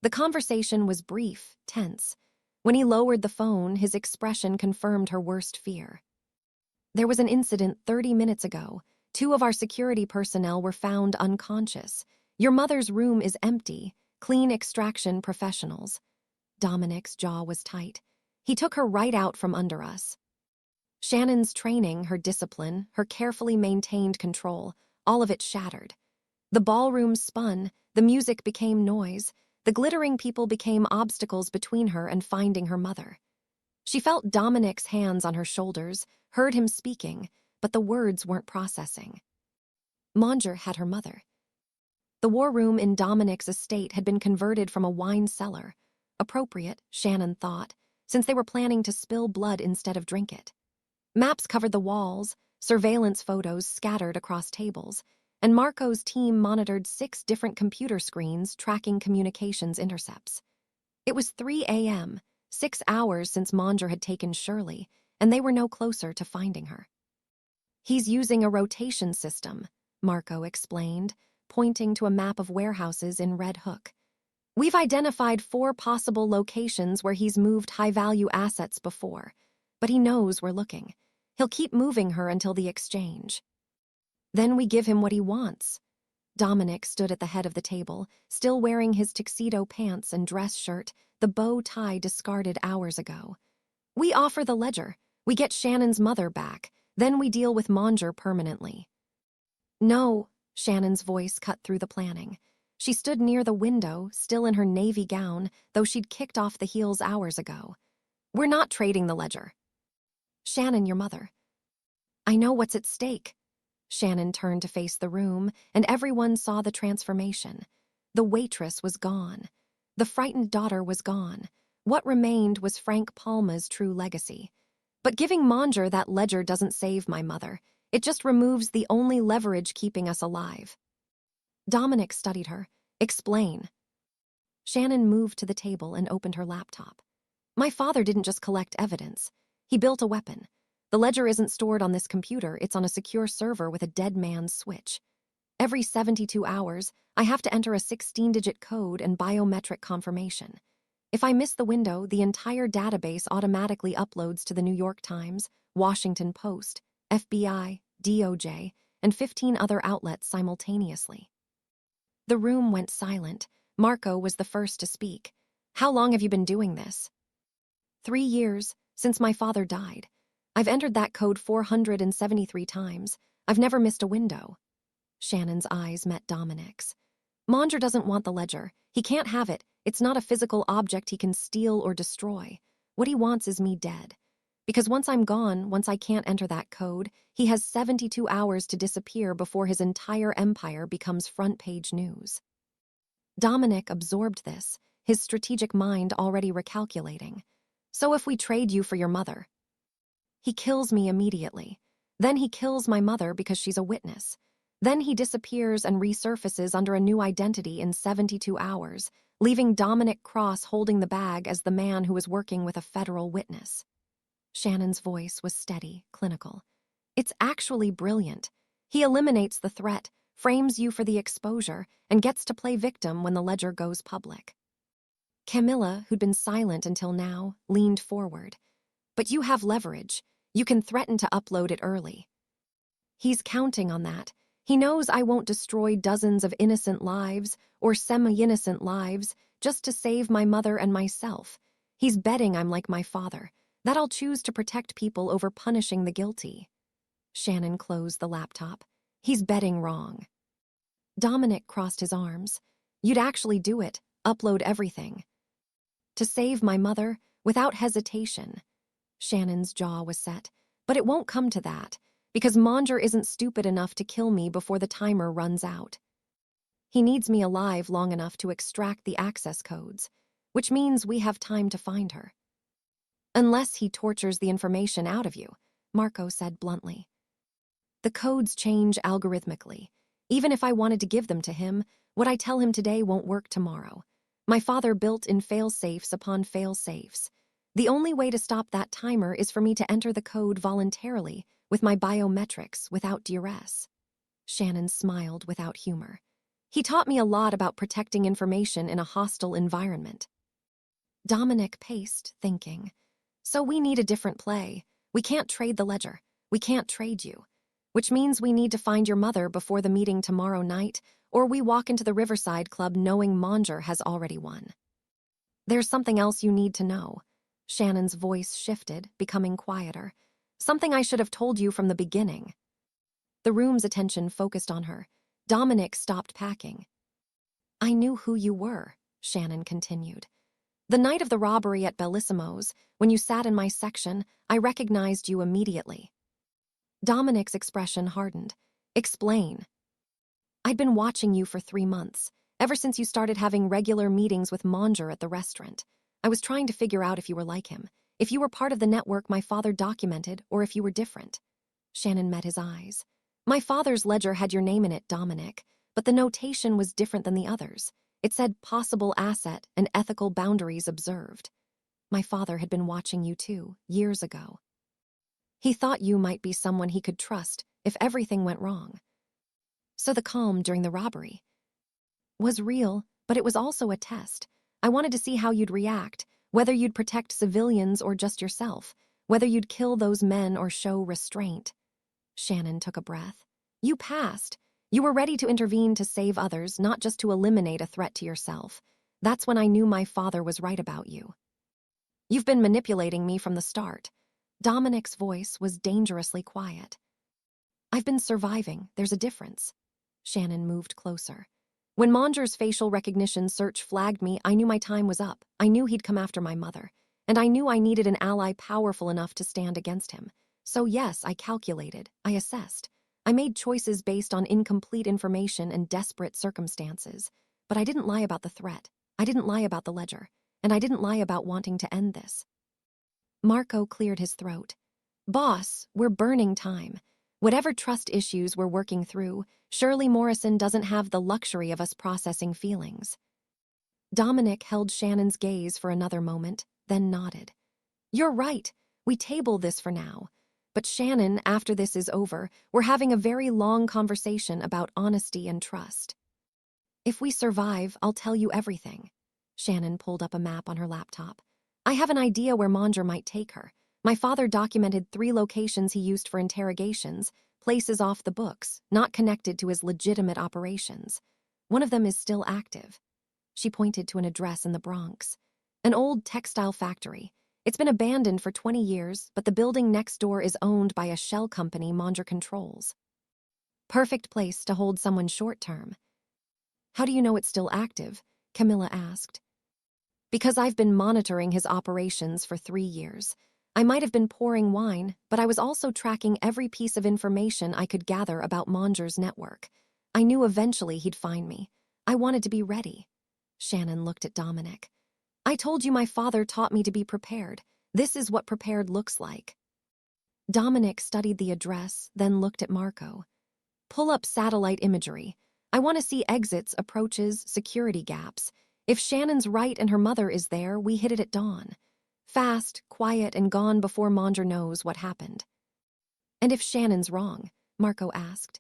The conversation was brief, tense. When he lowered the phone, his expression confirmed her worst fear. There was an incident 30 minutes ago. 2 of our security personnel were found unconscious. Your mother's room is empty. Clean extraction professionals. Dominic's jaw was tight. He took her right out from under us. Shannon's training, her discipline, her carefully maintained control, all of it shattered. The ballroom spun, the music became noise, the glittering people became obstacles between her and finding her mother. She felt Dominic's hands on her shoulders, heard him speaking, but the words weren't processing. Manger had her mother. The war room in Dominic's estate had been converted from a wine cellar. Appropriate, Shannon thought, since they were planning to spill blood instead of drink it. Maps covered the walls, surveillance photos scattered across tables, and Marco's team monitored 6 different computer screens tracking communications intercepts. It was 3 a.m., 6 hours since Manger had taken Shirley, and they were no closer to finding her. He's using a rotation system, Marco explained, pointing to a map of warehouses in Red Hook. We've identified 4 possible locations where he's moved high-value assets before, but he knows we're looking. He'll keep moving her until the exchange. Then we give him what he wants. Dominic stood at the head of the table, still wearing his tuxedo pants and dress shirt, the bow tie discarded hours ago. We offer the ledger. We get Shannon's mother back. Then we deal with Manger permanently. No, Shannon's voice cut through the planning. She stood near the window, still in her navy gown, though she'd kicked off the heels hours ago. We're not trading the ledger. Shannon, your mother. I know what's at stake. Shannon turned to face the room, and everyone saw the transformation. The waitress was gone. The frightened daughter was gone. What remained was Frank Palma's true legacy. But giving Manger that ledger doesn't save my mother. It just removes the only leverage keeping us alive. Dominic studied her. Explain. Shannon moved to the table and opened her laptop. My father didn't just collect evidence. He built a weapon. The ledger isn't stored on this computer, it's on a secure server with a dead man's switch. Every 72 hours, I have to enter a 16-digit code and biometric confirmation. If I miss the window, the entire database automatically uploads to the New York Times, Washington Post, FBI, DOJ, and 15 other outlets simultaneously. The room went silent. Marco was the first to speak. How long have you been doing this? 3 years, since my father died. I've entered that code 473 times. I've never missed a window. Shannon's eyes met Dominic's. Manger doesn't want the ledger. He can't have it. It's not a physical object he can steal or destroy. What he wants is me dead. Because once I'm gone, once I can't enter that code, he has 72 hours to disappear before his entire empire becomes front-page news. Dominic absorbed this, his strategic mind already recalculating. So if we trade you for your mother? He kills me immediately. Then he kills my mother because she's a witness. Then he disappears and resurfaces under a new identity in 72 hours, leaving Dominic Cross holding the bag as the man who was working with a federal witness. Shannon's voice was steady, clinical. It's actually brilliant. He eliminates the threat, frames you for the exposure, and gets to play victim when the ledger goes public. Camilla, who'd been silent until now, leaned forward. But you have leverage. You can threaten to upload it early. He's counting on that. He knows I won't destroy dozens of innocent lives or semi-innocent lives just to save my mother and myself. He's betting I'm like my father, that I'll choose to protect people over punishing the guilty. Shannon closed the laptop. He's betting wrong. Dominic crossed his arms. You'd actually do it, upload everything. To save my mother, without hesitation. Shannon's jaw was set. But it won't come to that, because Manger isn't stupid enough to kill me before the timer runs out. He needs me alive long enough to extract the access codes, which means we have time to find her. Unless he tortures the information out of you, Marco said bluntly. The codes change algorithmically. Even if I wanted to give them to him, what I tell him today won't work tomorrow. My father built in fail-safes upon fail-safes. The only way to stop that timer is for me to enter the code voluntarily, with my biometrics, without duress. Shannon smiled without humor. He taught me a lot about protecting information in a hostile environment. Dominic paced, thinking. So we need a different play. We can't trade the ledger. We can't trade you. Which means we need to find your mother before the meeting tomorrow night, or we walk into the Riverside Club knowing Manger has already won. There's something else you need to know. Shannon's voice shifted, becoming quieter. Something I should have told you from the beginning. The room's attention focused on her. Dominic stopped packing. I knew who you were, Shannon continued. The night of the robbery at Bellissimo's, when you sat in my section, I recognized you immediately. Dominic's expression hardened. Explain. I'd been watching you for 3 months, ever since you started having regular meetings with Manger at the restaurant. I was trying to figure out if you were like him, if you were part of the network my father documented, or if you were different. Shannon met his eyes. My father's ledger had your name in it, Dominic, but the notation was different than the others. It said possible asset and ethical boundaries observed. My father had been watching you too, years ago. He thought you might be someone he could trust if everything went wrong. So the calm during the robbery was real, but it was also a test. I wanted to see how you'd react, whether you'd protect civilians or just yourself, whether you'd kill those men or show restraint. Shannon took a breath. You passed. You were ready to intervene to save others, not just to eliminate a threat to yourself. That's when I knew my father was right about you. You've been manipulating me from the start. Dominic's voice was dangerously quiet. I've been surviving. There's a difference. Shannon moved closer. When Manger's facial recognition search flagged me, I knew my time was up. I knew he'd come after my mother. And I knew I needed an ally powerful enough to stand against him. So yes, I calculated. I assessed. I made choices based on incomplete information and desperate circumstances. But I didn't lie about the threat. I didn't lie about the ledger. And I didn't lie about wanting to end this. Marco cleared his throat. Boss, we're burning time. Whatever trust issues we're working through, Shirley Morrison doesn't have the luxury of us processing feelings. Dominic held Shannon's gaze for another moment, then nodded. You're right. We table this for now. But Shannon, after this is over, we're having a very long conversation about honesty and trust. If we survive, I'll tell you everything. Shannon pulled up a map on her laptop. I have an idea where Manger might take her. My father documented 3 locations he used for interrogations, places off the books, not connected to his legitimate operations. One of them is still active. She pointed to an address in the Bronx. An old textile factory. It's been abandoned for 20 years, but the building next door is owned by a shell company Manger controls. Perfect place to hold someone short-term. How do you know it's still active? Camilla asked. Because I've been monitoring his operations for 3 years. I might have been pouring wine, but I was also tracking every piece of information I could gather about Monger's network. I knew eventually he'd find me. I wanted to be ready. Shannon looked at Dominic. I told you my father taught me to be prepared. This is what prepared looks like. Dominic studied the address, then looked at Marco. Pull up satellite imagery. I want to see exits, approaches, security gaps. If Shannon's right and her mother is there, we hit it at dawn. Fast, quiet, and gone before Monger knows what happened. And if Shannon's wrong? Marco asked.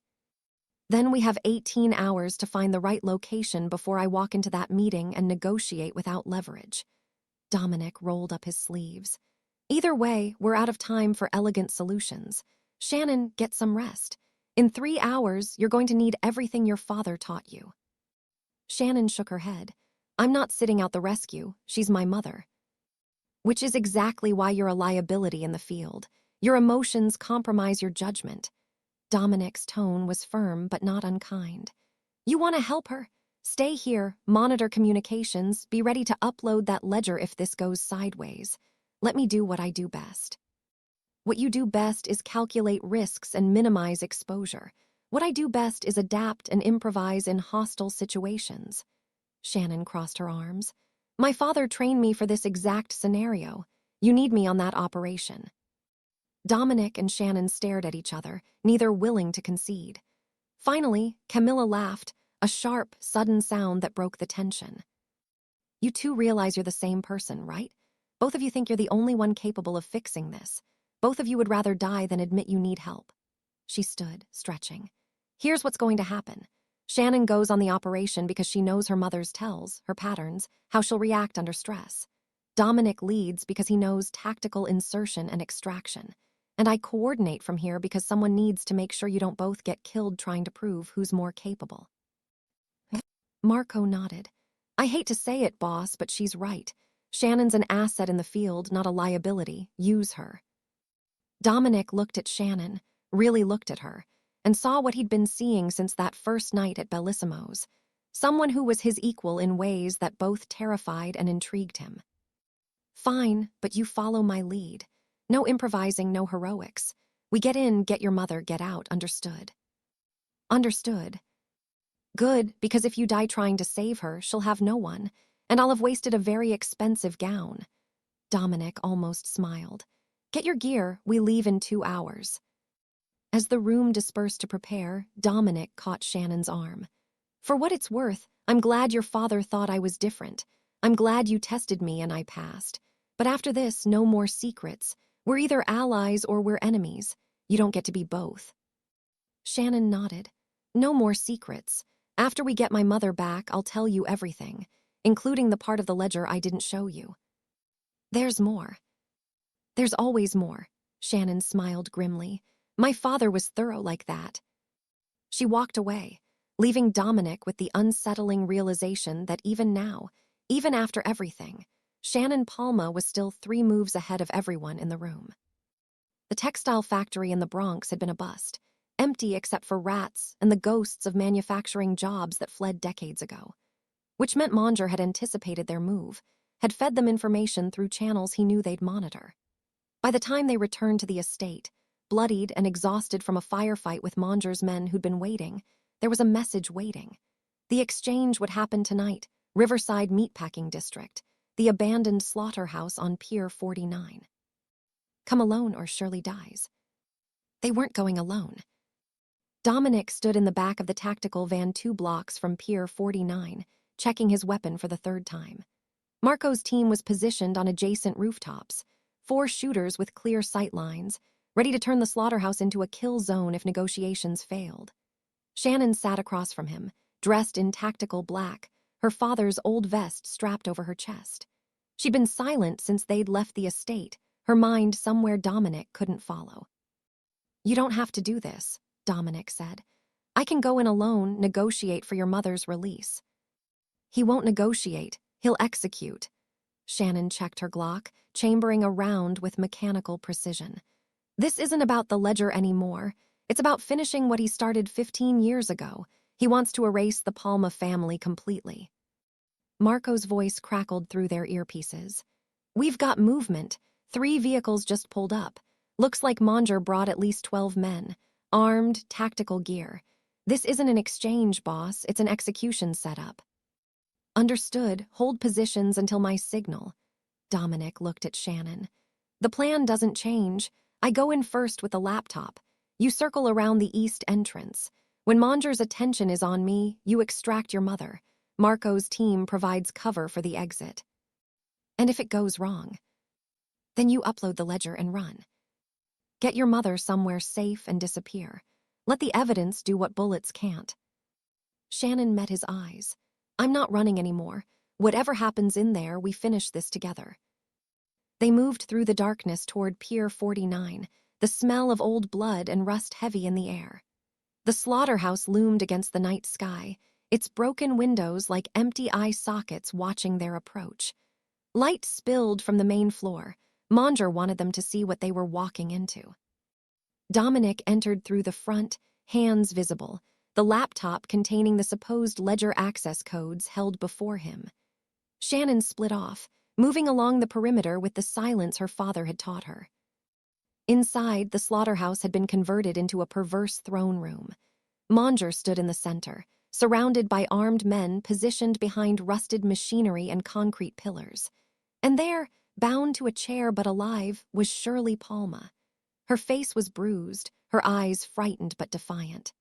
Then we have 18 hours to find the right location before I walk into that meeting and negotiate without leverage. Dominic rolled up his sleeves. Either way, we're out of time for elegant solutions. Shannon, get some rest. In 3 hours, you're going to need everything your father taught you. Shannon shook her head. I'm not sitting out the rescue. She's my mother. Which is exactly why you're a liability in the field. Your emotions compromise your judgment. Dominic's tone was firm but not unkind. You want to help her? Stay here, monitor communications, be ready to upload that ledger if this goes sideways. Let me do what I do best. What you do best is calculate risks and minimize exposure. What I do best is adapt and improvise in hostile situations. Shannon crossed her arms. My father trained me for this exact scenario. You need me on that operation. Dominic and Shannon stared at each other, neither willing to concede. Finally, Camilla laughed, a sharp, sudden sound that broke the tension. You two realize you're the same person, right? Both of you think you're the only one capable of fixing this. Both of you would rather die than admit you need help. She stood, stretching. Here's what's going to happen. Shannon goes on the operation because she knows her mother's tells, her patterns, how she'll react under stress. Dominic leads because he knows tactical insertion and extraction. And I coordinate from here because someone needs to make sure you don't both get killed trying to prove who's more capable. Marco nodded. I hate to say it, boss, but she's right. Shannon's an asset in the field, not a liability. Use her. Dominic looked at Shannon, really looked at her, and saw what he'd been seeing since that first night at Bellissimo's. Someone who was his equal in ways that both terrified and intrigued him. Fine, but you follow my lead. No improvising, no heroics. We get in, get your mother, get out, understood. Understood. Good, because if you die trying to save her, she'll have no one, and I'll have wasted a very expensive gown. Dominic almost smiled. Get your gear, we leave in 2 hours. As the room dispersed to prepare, Dominic caught Shannon's arm. For what it's worth, I'm glad your father thought I was different. I'm glad you tested me and I passed. But after this, no more secrets. We're either allies or we're enemies. You don't get to be both. Shannon nodded. No more secrets. After we get my mother back, I'll tell you everything, including the part of the ledger I didn't show you. There's more. There's always more. Shannon smiled grimly. My father was thorough like that. She walked away, leaving Dominic with the unsettling realization that even now, even after everything, Shannon Palma was still 3 moves ahead of everyone in the room. The textile factory in the Bronx had been a bust, empty except for rats and the ghosts of manufacturing jobs that fled decades ago. Which meant Monger had anticipated their move, had fed them information through channels he knew they'd monitor. By the time they returned to the estate, bloodied and exhausted from a firefight with Monger's men who'd been waiting, there was a message waiting. The exchange would happen tonight, Riverside Meatpacking District, the abandoned slaughterhouse on Pier 49. Come alone or Shirley dies. They weren't going alone. Dominic stood in the back of the tactical van 2 blocks from Pier 49, checking his weapon for the 3rd time. Marco's team was positioned on adjacent rooftops, 4 shooters with clear sight lines, ready to turn the slaughterhouse into a kill zone if negotiations failed. Shannon sat across from him, dressed in tactical black, her father's old vest strapped over her chest. She'd been silent since they'd left the estate, her mind somewhere Dominic couldn't follow. You don't have to do this, Dominic said. I can go in alone, negotiate for your mother's release. He won't negotiate, he'll execute. Shannon checked her Glock, chambering a round with mechanical precision. This isn't about the ledger anymore. It's about finishing what he started 15 years ago. He wants to erase the Palma family completely. Marco's voice crackled through their earpieces. We've got movement. 3 vehicles just pulled up. Looks like Manger brought at least 12 men. Armed, tactical gear. This isn't an exchange, boss. It's an execution setup. Understood. Hold positions until my signal. Dominic looked at Shannon. The plan doesn't change. I go in first with the laptop. You circle around the east entrance. When Manger's attention is on me, you extract your mother. Marco's team provides cover for the exit. And if it goes wrong, then you upload the ledger and run. Get your mother somewhere safe and disappear. Let the evidence do what bullets can't. Shannon met his eyes. I'm not running anymore. Whatever happens in there, we finish this together. They moved through the darkness toward Pier 49, the smell of old blood and rust heavy in the air. The slaughterhouse loomed against the night sky, its broken windows like empty eye sockets watching their approach. Light spilled from the main floor. Manger wanted them to see what they were walking into. Dominic entered through the front, hands visible, the laptop containing the supposed ledger access codes held before him. Shannon split off, moving along the perimeter with the silence her father had taught her. Inside, the slaughterhouse had been converted into a perverse throne room. Manger stood in the center, surrounded by armed men positioned behind rusted machinery and concrete pillars. And there, bound to a chair but alive, was Shirley Palma. Her face was bruised, her eyes frightened but defiant.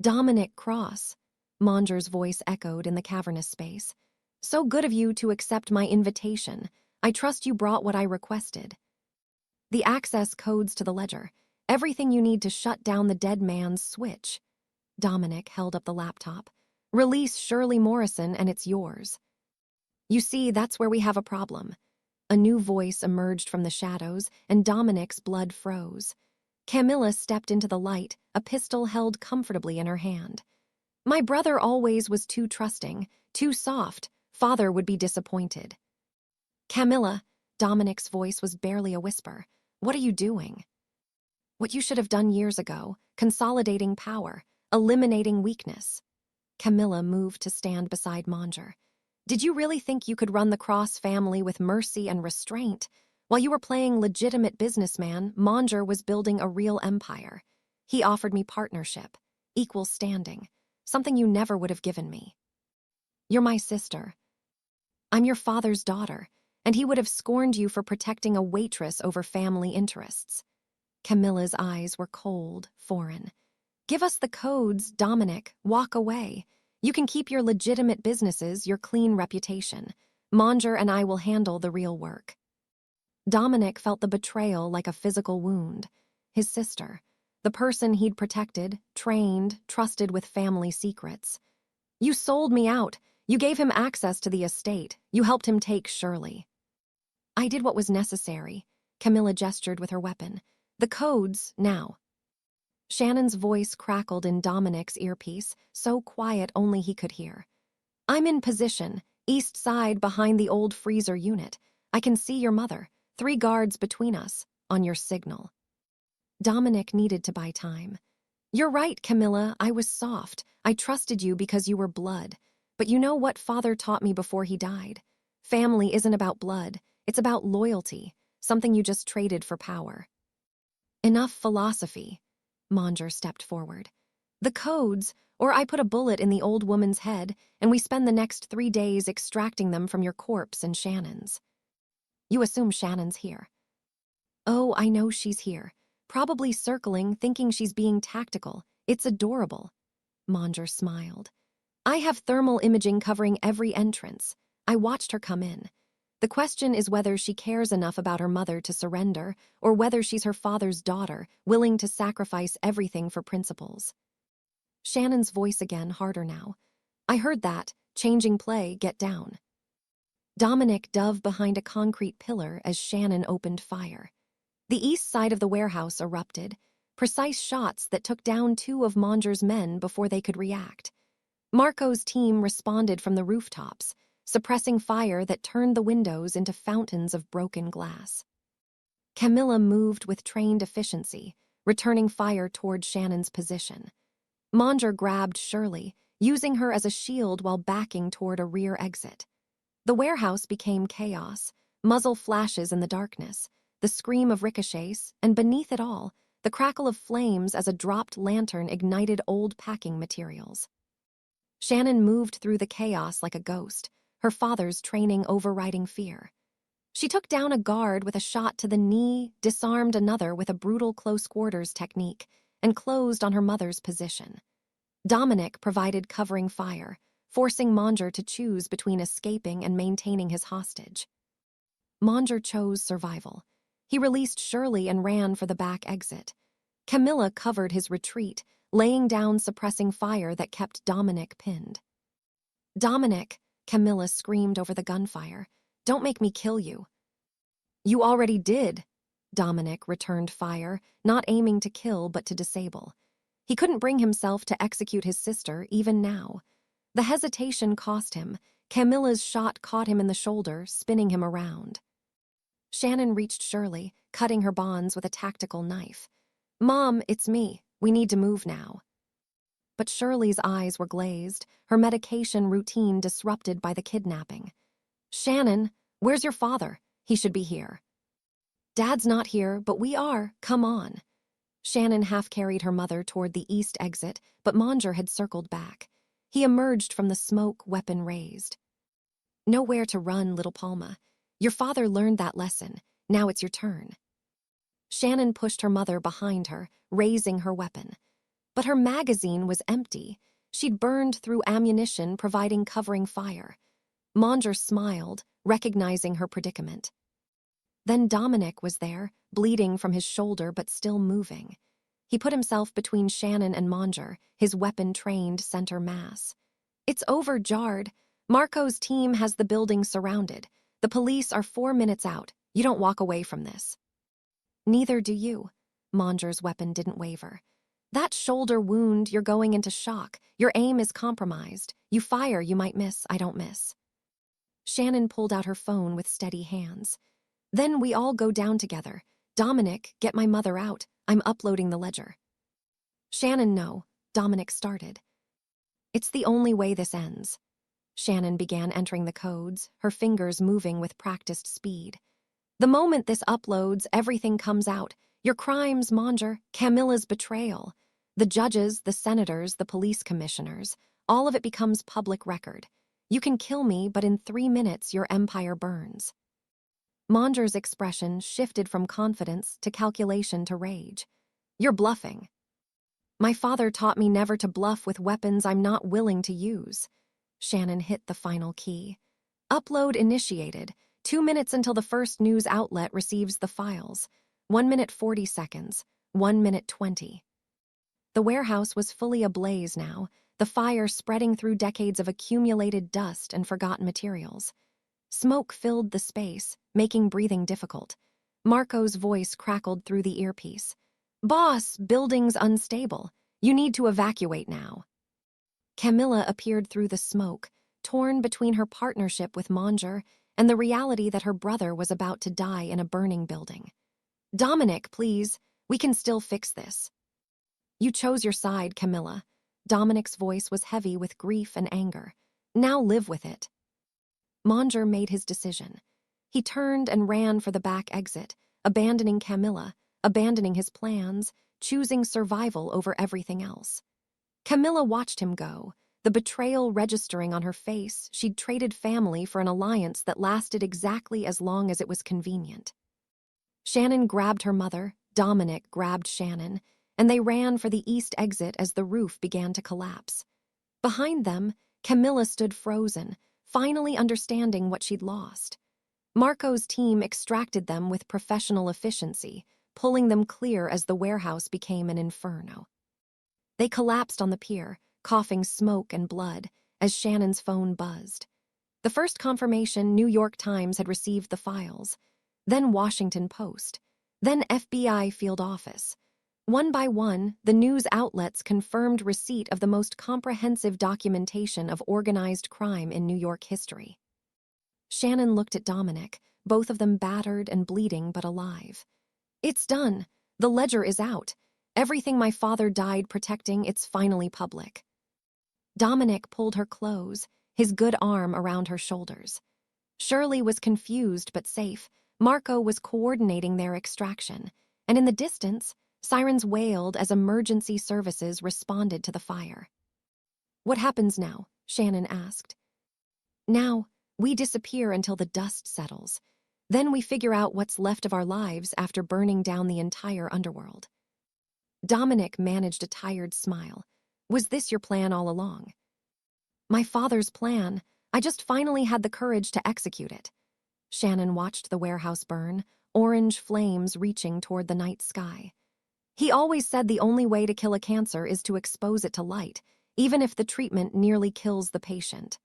Dominic Cross, Manger's voice echoed in the cavernous space. So good of you to accept my invitation. I trust you brought what I requested. The access codes to the ledger. Everything you need to shut down the dead man's switch. Dominic held up the laptop. Release Shirley Morrison and it's yours. You see, that's where we have a problem. A new voice emerged from the shadows, and Dominic's blood froze. Camilla stepped into the light, a pistol held comfortably in her hand. My brother always was too trusting, too soft. Father would be disappointed. Camilla, Dominic's voice was barely a whisper. What are you doing? What you should have done years ago, consolidating power, eliminating weakness. Camilla moved to stand beside Manger. Did you really think you could run the Cross family with mercy and restraint? While you were playing legitimate businessman, Manger was building a real empire. He offered me partnership, equal standing, something you never would have given me. You're my sister. I'm your father's daughter, and he would have scorned you for protecting a waitress over family interests. Camilla's eyes were cold, foreign. Give us the codes, Dominic. Walk away. You can keep your legitimate businesses, your clean reputation. Manger and I will handle the real work. Dominic felt the betrayal like a physical wound. His sister, the person he'd protected, trained, trusted with family secrets. You sold me out. You gave him access to the estate. You helped him take Shirley. I did what was necessary. Camilla gestured with her weapon. The codes, now. Shannon's voice crackled in Dominic's earpiece, so quiet only he could hear. I'm in position, east side behind the old freezer unit. I can see your mother, 3 guards between us, on your signal. Dominic needed to buy time. You're right, Camilla, I was soft. I trusted you because you were blood. But you know what Father taught me before he died? Family isn't about blood, it's about loyalty, something you just traded for power. Enough philosophy. Manger stepped forward. The codes, or I put a bullet in the old woman's head, and we spend the next 3 days extracting them from your corpse and Shannon's. You assume Shannon's here. Oh, I know she's here. Probably circling, thinking she's being tactical. It's adorable. Manger smiled. I have thermal imaging covering every entrance. I watched her come in. The question is whether she cares enough about her mother to surrender, or whether she's her father's daughter, willing to sacrifice everything for principles. Shannon's voice again, harder now. I heard that. Changing play, get down. Dominic dove behind a concrete pillar as Shannon opened fire. The east side of the warehouse erupted, precise shots that took down 2 of Manger's men before they could react. Marco's team responded from the rooftops, suppressing fire that turned the windows into fountains of broken glass. Camilla moved with trained efficiency, returning fire toward Shannon's position. Manger grabbed Shirley, using her as a shield while backing toward a rear exit. The warehouse became chaos, muzzle flashes in the darkness, the scream of ricochets, and beneath it all, the crackle of flames as a dropped lantern ignited old packing materials. Shannon moved through the chaos like a ghost, her father's training overriding fear. She took down a guard with a shot to the knee, disarmed another with a brutal close-quarters technique, and closed on her mother's position. Dominic provided covering fire, forcing Manger to choose between escaping and maintaining his hostage. Manger chose survival. He released Shirley and ran for the back exit. Camilla covered his retreat, laying down suppressing fire that kept Dominic pinned. "Dominic," Camilla screamed over the gunfire, "don't make me kill you." "You already did." Dominic returned fire, not aiming to kill but to disable. He couldn't bring himself to execute his sister even now. The hesitation cost him. Camilla's shot caught him in the shoulder, spinning him around. Shannon reached Shirley, cutting her bonds with a tactical knife. "Mom, it's me. We need to move now." But Shirley's eyes were glazed, her medication routine disrupted by the kidnapping. "Shannon, where's your father? He should be here." "Dad's not here, but we are. Come on." Shannon half-carried her mother toward the east exit, but Manger had circled back. He emerged from the smoke, weapon raised. "Nowhere to run, little Palma. Your father learned that lesson. Now it's your turn." Shannon pushed her mother behind her, raising her weapon. But her magazine was empty. She'd burned through ammunition, providing covering fire. Manger smiled, recognizing her predicament. Then Dominic was there, bleeding from his shoulder but still moving. He put himself between Shannon and Manger, his weapon-trained center mass. "It's over, Jard. Marco's team has the building surrounded. The police are 4 minutes out. You don't walk away from this." "Neither do you." Manger's weapon didn't waver. "That shoulder wound, you're going into shock. Your aim is compromised. You fire, you might miss. I don't miss." Shannon pulled out her phone with steady hands. "Then we all go down together. Dominic, get my mother out. I'm uploading the ledger." "Shannon, no." Dominic started. "It's the only way this ends." Shannon began entering the codes, her fingers moving with practiced speed. "The moment this uploads, everything comes out. Your crimes, Manger, Camilla's betrayal. The judges, the senators, the police commissioners. All of it becomes public record. You can kill me, but in 3 minutes your empire burns." Manger's expression shifted from confidence to calculation to rage. "You're bluffing." "My father taught me never to bluff with weapons I'm not willing to use." Shannon hit the final key. "Upload initiated. 2 minutes until the first news outlet receives the files. 1 minute 40 seconds. 1 minute 20. The warehouse was fully ablaze now, the fire spreading through decades of accumulated dust and forgotten materials. Smoke filled the space, making breathing difficult. Marco's voice crackled through the earpiece. "Boss, building's unstable. You need to evacuate now." Camilla appeared through the smoke, torn between her partnership with Manger and the reality that her brother was about to die in a burning building. "Dominic, please. We can still fix this." "You chose your side, Camilla." Dominic's voice was heavy with grief and anger. "Now live with it." Manger made his decision. He turned and ran for the back exit, abandoning Camilla, abandoning his plans, choosing survival over everything else. Camilla watched him go, the betrayal registering on her face. She'd traded family for an alliance that lasted exactly as long as it was convenient. Shannon grabbed her mother, Dominic grabbed Shannon, and they ran for the east exit as the roof began to collapse. Behind them, Camilla stood frozen, finally understanding what she'd lost. Marco's team extracted them with professional efficiency, pulling them clear as the warehouse became an inferno. They collapsed on the pier, coughing smoke and blood, as Shannon's phone buzzed. The first confirmation New York Times had received the files, then Washington Post, then FBI field office. One by one, the news outlets confirmed receipt of the most comprehensive documentation of organized crime in New York history. Shannon looked at Dominic, both of them battered and bleeding but alive. "It's done. The ledger is out. Everything my father died protecting, it's finally public. Dominic pulled her close, his good arm around her shoulders. Shirley was confused but safe. Marco was coordinating their extraction, and in the distance, sirens wailed as emergency services responded to the fire. "What happens now?" Shannon asked. "Now, we disappear until the dust settles. Then we figure out what's left of our lives after burning down the entire underworld." Dominic managed a tired smile. "Was this your plan all along?" "My father's plan. I just finally had the courage to execute it." Shannon watched the warehouse burn, orange flames reaching toward the night sky. "He always said the only way to kill a cancer is to expose it to light, even if the treatment nearly kills the patient."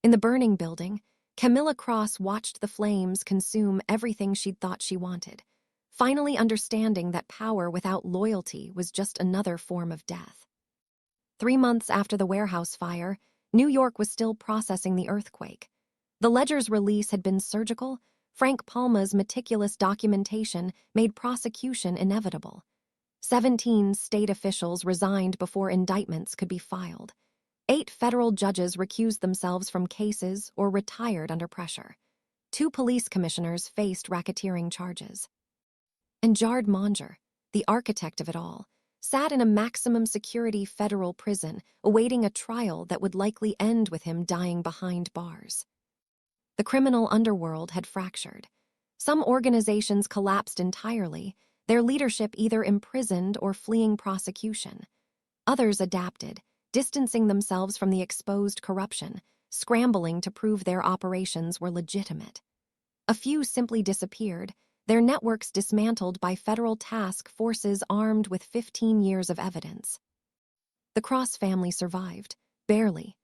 In the burning building, Camilla Cross watched the flames consume everything she'd thought she wanted, finally understanding that power without loyalty was just another form of death. 3 months after the warehouse fire, New York was still processing the earthquake. The Ledger's release had been surgical. Frank Palma's meticulous documentation made prosecution inevitable. 17 state officials resigned before indictments could be filed. 8 federal judges recused themselves from cases or retired under pressure. 2 police commissioners faced racketeering charges. And Jard Monger, the architect of it all, sat in a maximum security federal prison awaiting a trial that would likely end with him dying behind bars. The criminal underworld had fractured. Some organizations collapsed entirely, their leadership either imprisoned or fleeing prosecution. Others adapted, distancing themselves from the exposed corruption, scrambling to prove their operations were legitimate. A few simply disappeared, their networks dismantled by federal task forces armed with 15 years of evidence. The Cross family survived, barely.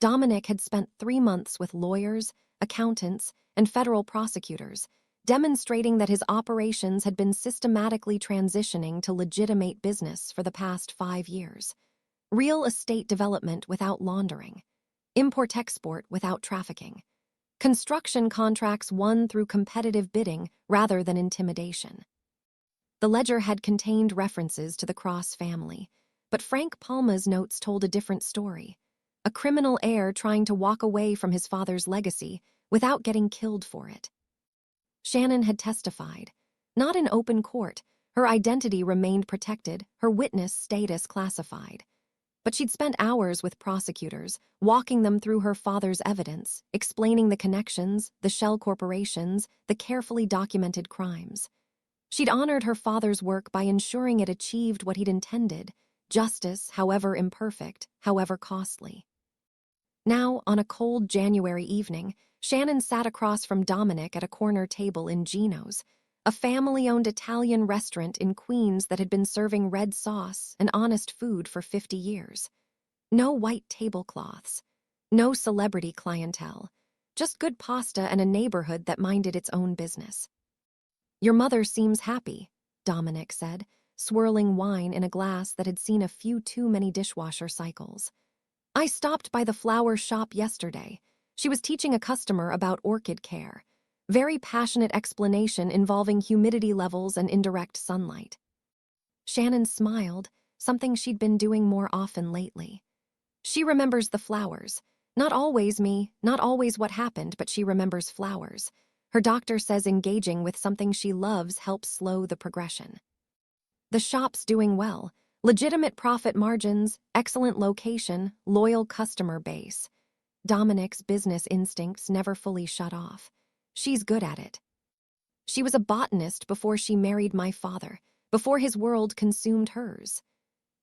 Dominic had spent 3 months with lawyers, accountants, and federal prosecutors, demonstrating that his operations had been systematically transitioning to legitimate business for the past 5 years. Real estate development without laundering. Import-export without trafficking. Construction contracts won through competitive bidding rather than intimidation. The ledger had contained references to the Cross family, but Frank Palma's notes told a different story. A criminal heir trying to walk away from his father's legacy without getting killed for it. Shannon had testified. Not in open court, her identity remained protected, her witness status classified. But she'd spent hours with prosecutors, walking them through her father's evidence, explaining the connections, the shell corporations, the carefully documented crimes. She'd honored her father's work by ensuring it achieved what he'd intended, justice, however imperfect, however costly. Now, on a cold January evening, Shannon sat across from Dominic at a corner table in Gino's, a family-owned Italian restaurant in Queens that had been serving red sauce and honest food for 50 years. No white tablecloths, no celebrity clientele, just good pasta and a neighborhood that minded its own business. "Your mother seems happy," Dominic said, swirling wine in a glass that had seen a few too many dishwasher cycles. "I stopped by the flower shop yesterday. She was teaching a customer about orchid care. Very passionate explanation involving humidity levels and indirect sunlight." Shannon smiled, something she'd been doing more often lately. She remembers the flowers. Not always me, not always what happened, but she remembers flowers. Her doctor says engaging with something she loves helps slow the progression. The shop's doing well. Legitimate profit margins, excellent location, loyal customer base. Dominic's business instincts never fully shut off. She's good at it. She was a botanist before she married my father, before his world consumed hers.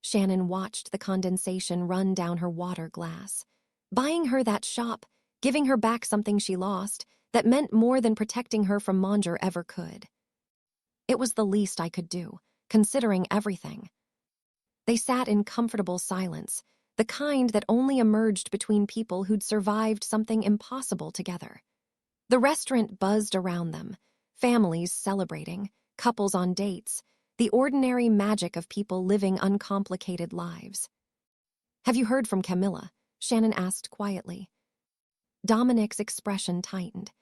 Shannon watched the condensation run down her water glass. Buying her that shop, giving her back something she lost, that meant more than protecting her from Monger ever could. It was the least I could do, considering everything. They sat in comfortable silence, the kind that only emerged between people who'd survived something impossible together. The restaurant buzzed around them, families celebrating, couples on dates, the ordinary magic of people living uncomplicated lives. "Have you heard from Camilla?" Shannon asked quietly. Dominic's expression tightened.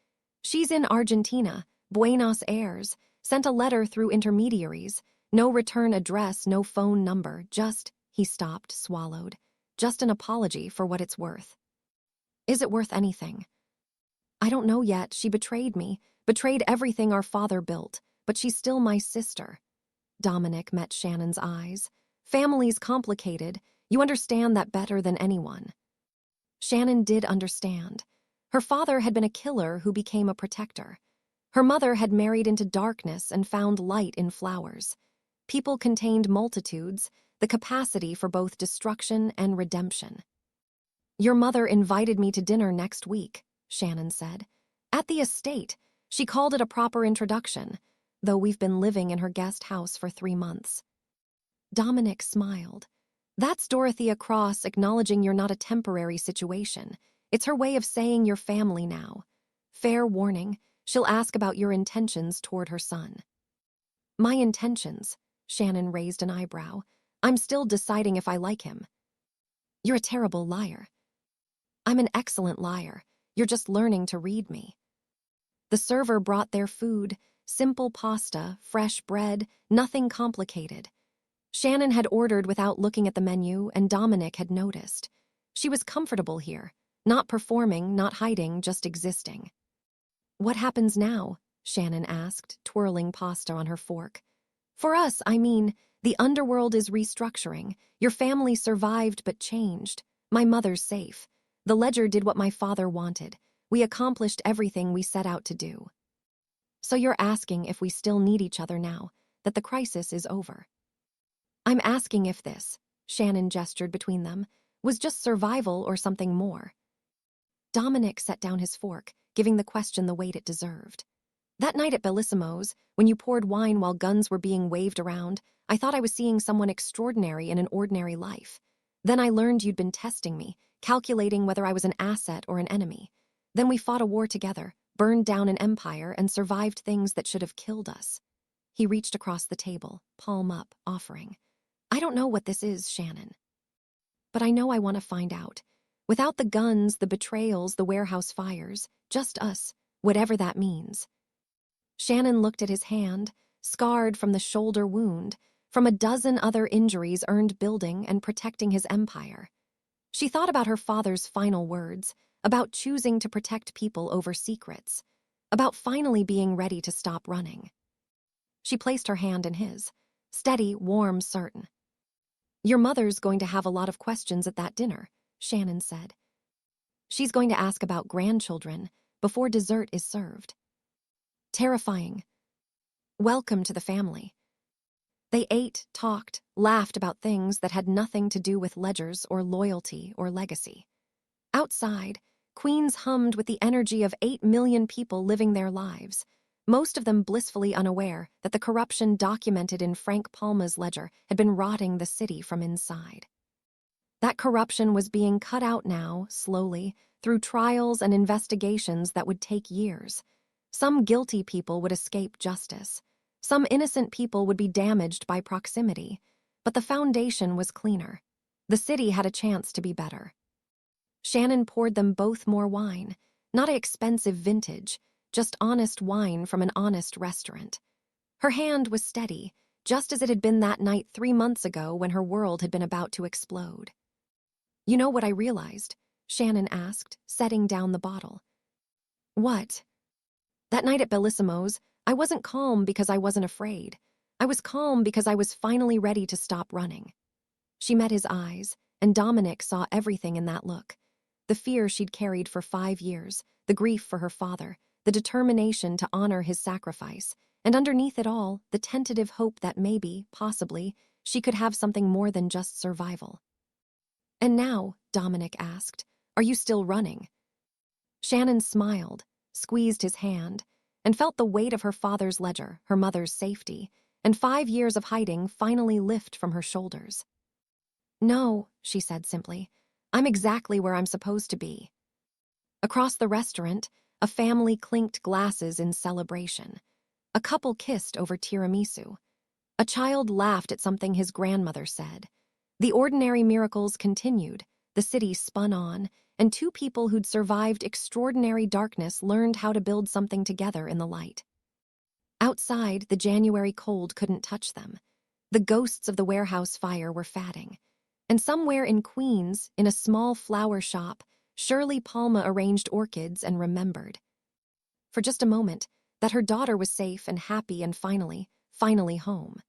"She's in Argentina, Buenos Aires, sent a letter through intermediaries. No return address, no phone number, just, he stopped, swallowed, just an apology for what it's worth. Is it worth anything? I don't know yet. She betrayed me, betrayed everything our father built, but she's still my sister. Dominic met Shannon's eyes. Family's complicated. You understand that better than anyone. Shannon did understand. Her father had been a killer who became a protector. Her mother had married into darkness and found light in flowers. People contained multitudes, the capacity for both destruction and redemption. Your mother invited me to dinner next week, Shannon said. At the estate. She called it a proper introduction, though we've been living in her guest house for 3 months. Dominic smiled. That's Dorothea Cross acknowledging you're not a temporary situation. It's her way of saying you're family now. Fair warning, she'll ask about your intentions toward her son. My intentions? Shannon raised an eyebrow. I'm still deciding if I like him. You're a terrible liar. I'm an excellent liar. You're just learning to read me. The server brought their food, simple pasta, fresh bread, nothing complicated. Shannon had ordered without looking at the menu, and Dominic had noticed. She was comfortable here, not performing, not hiding, just existing. What happens now? Shannon asked, twirling pasta on her fork. For us, I mean, the underworld is restructuring. Your family survived but changed. My mother's safe. The ledger did what my father wanted. We accomplished everything we set out to do. So you're asking if we still need each other now, that the crisis is over. I'm asking if this, Shannon gestured between them, was just survival or something more. Dominic set down his fork, giving the question the weight it deserved. That night at Bellissimo's, when you poured wine while guns were being waved around, I thought I was seeing someone extraordinary in an ordinary life. Then I learned you'd been testing me, calculating whether I was an asset or an enemy. Then we fought a war together, burned down an empire, and survived things that should have killed us. He reached across the table, palm up, offering. I don't know what this is, Shannon. But I know I want to find out. Without the guns, the betrayals, the warehouse fires, just us, whatever that means. Shannon looked at his hand, scarred from the shoulder wound, from a dozen other injuries earned building and protecting his empire. She thought about her father's final words, about choosing to protect people over secrets, about finally being ready to stop running. She placed her hand in his, steady, warm, certain. Your mother's going to have a lot of questions at that dinner, Shannon said. She's going to ask about grandchildren before dessert is served. Terrifying. Welcome to the family. They ate, talked, laughed about things that had nothing to do with ledgers or loyalty or legacy. Outside, Queens hummed with the energy of 8 million people living their lives, most of them blissfully unaware that the corruption documented in Frank Palma's ledger had been rotting the city from inside. That corruption was being cut out now, slowly, through trials and investigations that would take years. Some guilty people would escape justice. Some innocent people would be damaged by proximity. But the foundation was cleaner. The city had a chance to be better. Shannon poured them both more wine, not expensive vintage, just honest wine from an honest restaurant. Her hand was steady, just as it had been that night 3 months ago when her world had been about to explode. You know what I realized? Shannon asked, setting down the bottle. What? That night at Bellissimo's, I wasn't calm because I wasn't afraid. I was calm because I was finally ready to stop running. She met his eyes, and Dominic saw everything in that look. The fear she'd carried for 5 years, the grief for her father, the determination to honor his sacrifice, and underneath it all, the tentative hope that maybe, possibly, she could have something more than just survival. And now, Dominic asked, are you still running? Shannon smiled, squeezed his hand, and felt the weight of her father's ledger, her mother's safety, and 5 years of hiding finally lift from her shoulders. No, she said simply, I'm exactly where I'm supposed to be. Across the restaurant, a family clinked glasses in celebration. A couple kissed over tiramisu. A child laughed at something his grandmother said. The ordinary miracles continued, the city spun on, and 2 people who'd survived extraordinary darkness learned how to build something together in the light. Outside, the January cold couldn't touch them. The ghosts of the warehouse fire were fatting. And somewhere in Queens, in a small flower shop, Shirley Palma arranged orchids and remembered, for just a moment, that her daughter was safe and happy and finally home.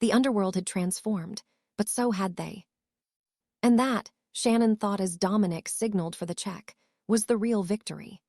The underworld had transformed, but so had they. And that, Shannon thought as Dominic signaled for the check, was the real victory.